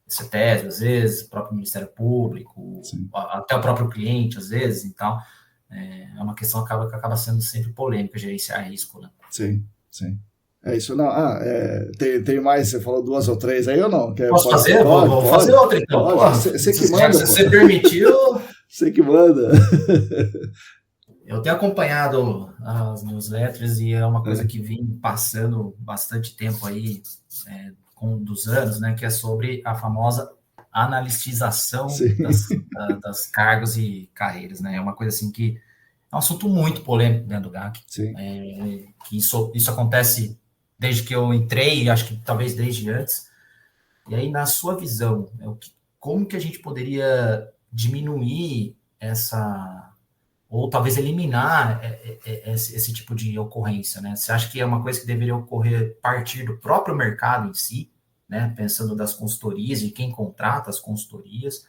CETESB, às vezes, o próprio Ministério Público, até o próprio cliente, às vezes, então é uma questão que acaba sendo sempre polêmica, gerenciar risco, né? Sim. É isso, não. Tem mais, você falou 2 ou 3 aí ou não? Posso fazer? Vou fazer outra então. Você que manda. Se você permitiu. Você que manda. Eu tenho acompanhado as newsletters e é uma coisa que vem passando bastante tempo aí, com dos anos, né? Que é sobre a famosa analitização das cargos e carreiras, né? É uma coisa assim que é um assunto muito polêmico dentro do GAC. Que isso acontece desde que eu entrei, acho que talvez desde antes. E aí, na sua visão, como que a gente poderia diminuir ou talvez eliminar esse tipo de ocorrência, né? Você acha que é uma coisa que deveria ocorrer a partir do próprio mercado em si, né? Pensando das consultorias e quem contrata as consultorias,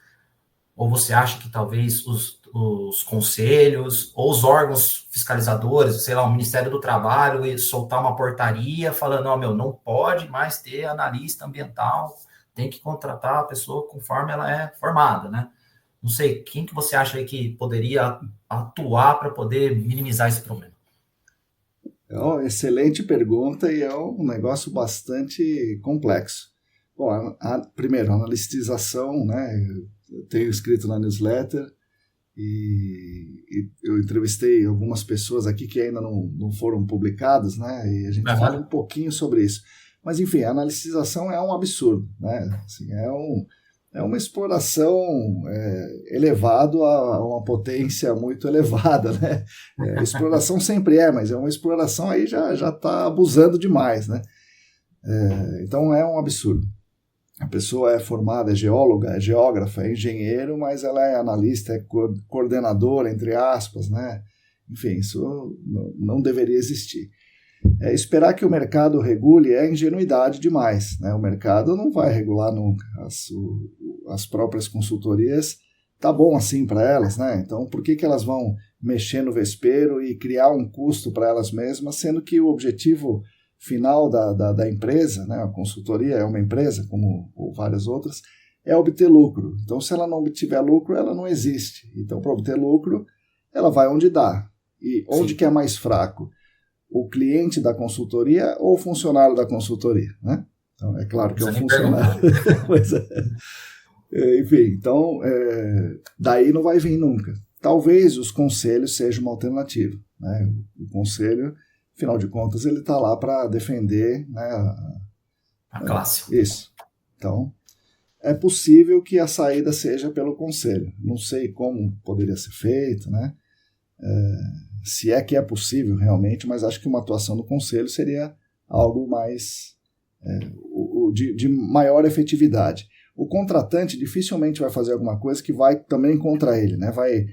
ou você acha que talvez os conselhos ou os órgãos fiscalizadores, sei lá, o Ministério do Trabalho, e soltar uma portaria falando, não pode mais ter analista ambiental, tem que contratar a pessoa conforme ela é formada, né? Não sei, quem que você acha aí que poderia atuar para poder minimizar esse problema? É uma excelente pergunta e é um negócio bastante complexo. Bom, primeiro, a analitização, né? Eu tenho escrito na newsletter e eu entrevistei algumas pessoas aqui que ainda não foram publicadas, né? E a gente fala um pouquinho sobre isso. Mas, enfim, a analitização é um absurdo, né? Assim, é uma exploração elevado a uma potência muito elevada, né? Exploração sempre mas é uma exploração aí já está abusando demais, né? Então é um absurdo. A pessoa é formada, é geóloga, é geógrafa, é engenheiro, mas ela é analista, é coordenadora, entre aspas, né? Enfim, isso não deveria existir. Esperar que o mercado regule é ingenuidade demais, né? O mercado não vai regular nunca. As próprias consultorias, tá bom assim para elas, né? Então, por que elas vão mexer no vespeiro e criar um custo para elas mesmas, sendo que o objetivo final da empresa, né? A consultoria é uma empresa, como várias outras, é obter lucro. Então, se ela não obtiver lucro, ela não existe. Então, para obter lucro, ela vai onde dá. E onde que é mais fraco? O cliente da consultoria ou o funcionário da consultoria, né? Então, é claro que é o funcionário. Pois enfim, então, daí não vai vir nunca. Talvez os conselhos sejam uma alternativa, né? O conselho, afinal de contas, ele está lá para defender, né, A classe. Isso. Então, é possível que a saída seja pelo conselho. Não sei como poderia ser feito, né? Se é que é possível realmente, mas acho que uma atuação do conselho seria algo mais de maior efetividade. O contratante dificilmente vai fazer alguma coisa que vai também contra ele, né? Vai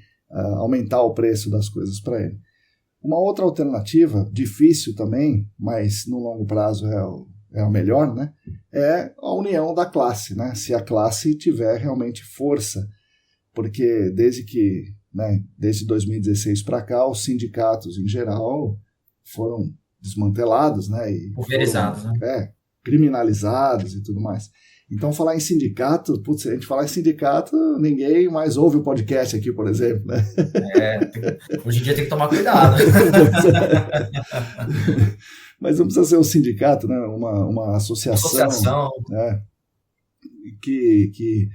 aumentar o preço das coisas para ele. Uma outra alternativa, difícil também, mas no longo prazo é o melhor, né? É a união da classe, né? Se a classe tiver realmente força, porque desde 2016 para cá, os sindicatos em geral foram desmantelados, né? E pulverizados, né? Criminalizados e tudo mais. Então, falar em sindicato, se a gente falar em sindicato, ninguém mais ouve o podcast aqui, por exemplo, né? Hoje em dia tem que tomar cuidado. Mas não precisa ser um sindicato, né? Uma associação. Né? Que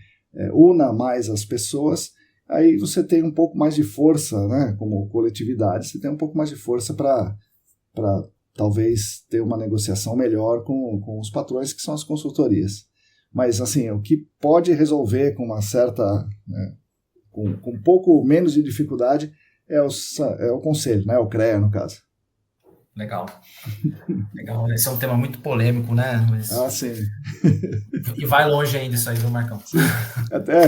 una mais as pessoas. Aí você tem um pouco mais de força, né? Como coletividade, você tem um pouco mais de força para talvez ter uma negociação melhor com os patrões, que são as consultorias. Mas, assim, o que pode resolver com uma certa... Né, com um pouco menos de dificuldade é o conselho, né? O CREA, no caso. Legal. Esse é um tema muito polêmico, né? Sim. E vai longe ainda isso aí, viu, Marcão?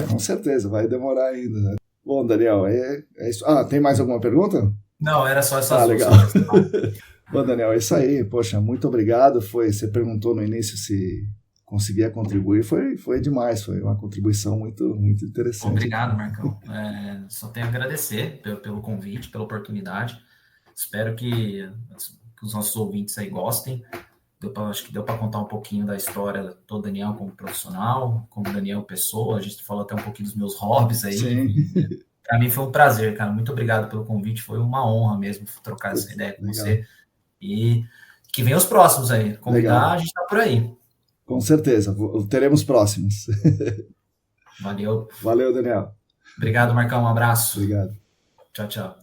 Com certeza, vai demorar ainda. Né? Bom, Daniel, é isso. Tem mais alguma pergunta? Não, era só essas legal. Bom, Daniel, é isso aí. Poxa, muito obrigado. Você perguntou no início se conseguia contribuir. Foi demais. Foi uma contribuição muito, muito interessante. Obrigado, Marcão. Só tenho a agradecer pelo convite, pela oportunidade. Espero que os nossos ouvintes aí gostem. Acho que deu para contar um pouquinho da história do Daniel como profissional, como Daniel pessoa. A gente falou até um pouquinho dos meus hobbies aí. Para mim foi um prazer, cara. Muito obrigado pelo convite. Foi uma honra mesmo trocar essa ideia com você. E que venham os próximos aí. Convidar, a gente está por aí. Com certeza. Teremos próximos. Valeu. Valeu, Daniel. Obrigado, Marcão. Um abraço. Obrigado. Tchau, tchau.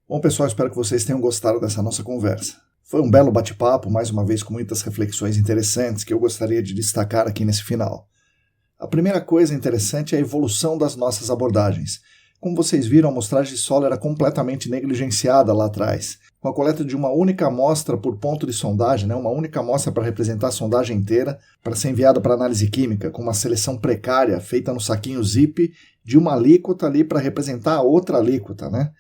Bom, pessoal, espero que vocês tenham gostado dessa nossa conversa. Foi um belo bate-papo, mais uma vez com muitas reflexões interessantes que eu gostaria de destacar aqui nesse final. A primeira coisa interessante é a evolução das nossas abordagens. Como vocês viram, a amostragem de solo era completamente negligenciada lá atrás. Com a coleta de uma única amostra por ponto de sondagem, uma única amostra para representar a sondagem inteira, para ser enviada para análise química, com uma seleção precária feita no saquinho zip de uma alíquota ali para representar a outra alíquota, né?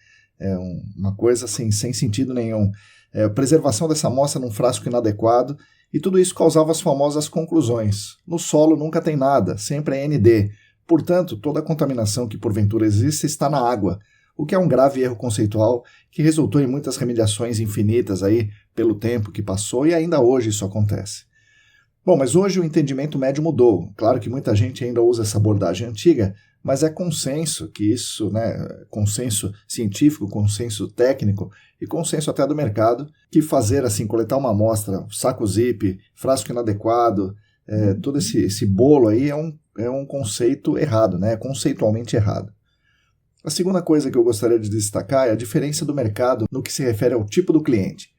É uma coisa assim, sem sentido nenhum. A preservação dessa amostra num frasco inadequado, e tudo isso causava as famosas conclusões. No solo nunca tem nada, sempre é ND. Portanto, toda a contaminação que porventura existe está na água, o que é um grave erro conceitual que resultou em muitas remediações infinitas aí pelo tempo que passou, e ainda hoje isso acontece. Bom, mas hoje o entendimento médio mudou. Claro que muita gente ainda usa essa abordagem antiga, mas é consenso que isso, consenso científico, consenso técnico e consenso até do mercado, que fazer assim, coletar uma amostra, saco zip, frasco inadequado, todo esse bolo aí é um conceito errado, conceitualmente errado. A segunda coisa que eu gostaria de destacar é a diferença do mercado no que se refere ao tipo do cliente.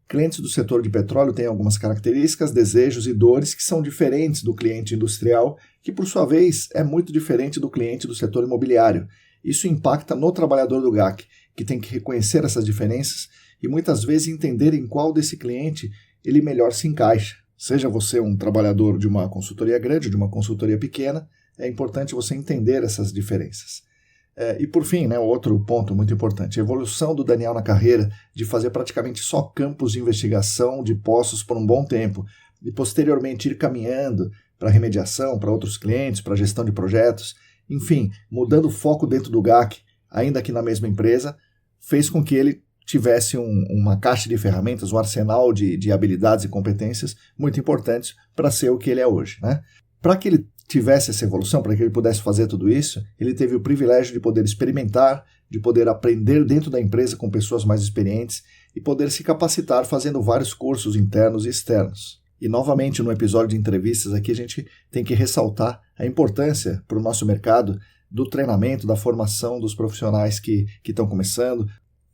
Clientes do setor de petróleo têm algumas características, desejos e dores que são diferentes do cliente industrial, que por sua vez é muito diferente do cliente do setor imobiliário. Isso impacta no trabalhador do GAC, que tem que reconhecer essas diferenças e muitas vezes entender em qual desse cliente ele melhor se encaixa. Seja você um trabalhador de uma consultoria grande ou de uma consultoria pequena, é importante você entender essas diferenças. E por fim, outro ponto muito importante, a evolução do Daniel na carreira de fazer praticamente só campos de investigação de poços por um bom tempo e posteriormente ir caminhando para remediação, para outros clientes, para gestão de projetos, enfim, mudando o foco dentro do GAC, ainda aqui na mesma empresa, fez com que ele tivesse uma caixa de ferramentas, um arsenal de habilidades e competências muito importantes para ser o que ele é hoje. Para que ele tivesse essa evolução, para que ele pudesse fazer tudo isso, ele teve o privilégio de poder experimentar, de poder aprender dentro da empresa com pessoas mais experientes e poder se capacitar fazendo vários cursos internos e externos. E novamente no episódio de entrevistas aqui a gente tem que ressaltar a importância para o nosso mercado do treinamento, da formação dos profissionais que estão começando,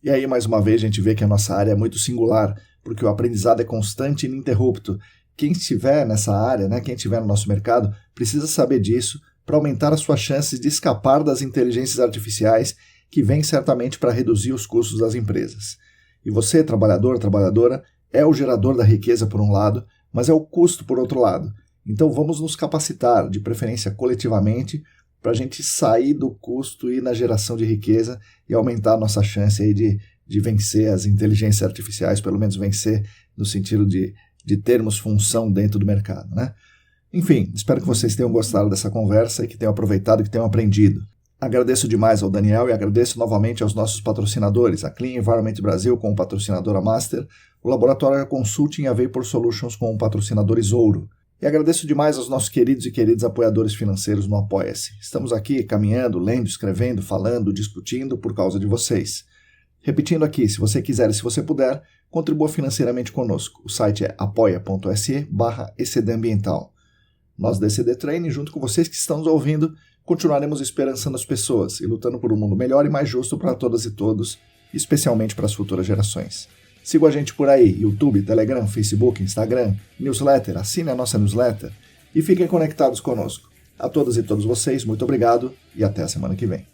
E aí, mais uma vez, a gente vê que a nossa área é muito singular, porque o aprendizado é constante e ininterrupto. Quem estiver nessa área, né, quem estiver no nosso mercado, precisa saber disso para aumentar as suas chances de escapar das inteligências artificiais que vêm certamente para reduzir os custos das empresas. E você, trabalhador, trabalhadora, é o gerador da riqueza por um lado, mas é o custo por outro lado. Então vamos nos capacitar, de preferência coletivamente, para a gente sair do custo e ir na geração de riqueza e aumentar a nossa chance aí de vencer as inteligências artificiais, pelo menos vencer no sentido de termos função dentro do mercado, né? Enfim, espero que vocês tenham gostado dessa conversa e que tenham aproveitado e que tenham aprendido. Agradeço demais ao Daniel e agradeço novamente aos nossos patrocinadores, a Clean Environment Brasil como patrocinadora Master, o Laboratório Consulting e a Vapor Solutions como patrocinadores Ouro. E agradeço demais aos nossos queridos e queridas apoiadores financeiros no Apoia-se. Estamos aqui caminhando, lendo, escrevendo, falando, discutindo por causa de vocês. Repetindo aqui, se você quiser e se você puder, contribua financeiramente conosco. O site é apoia.se/ECDambiental. Nós da ECD Training, junto com vocês que estão nos ouvindo, continuaremos esperançando as pessoas e lutando por um mundo melhor e mais justo para todas e todos, especialmente para as futuras gerações. Siga a gente por aí, YouTube, Telegram, Facebook, Instagram, newsletter, assine a nossa newsletter e fiquem conectados conosco. A todas e todos vocês, muito obrigado e até a semana que vem.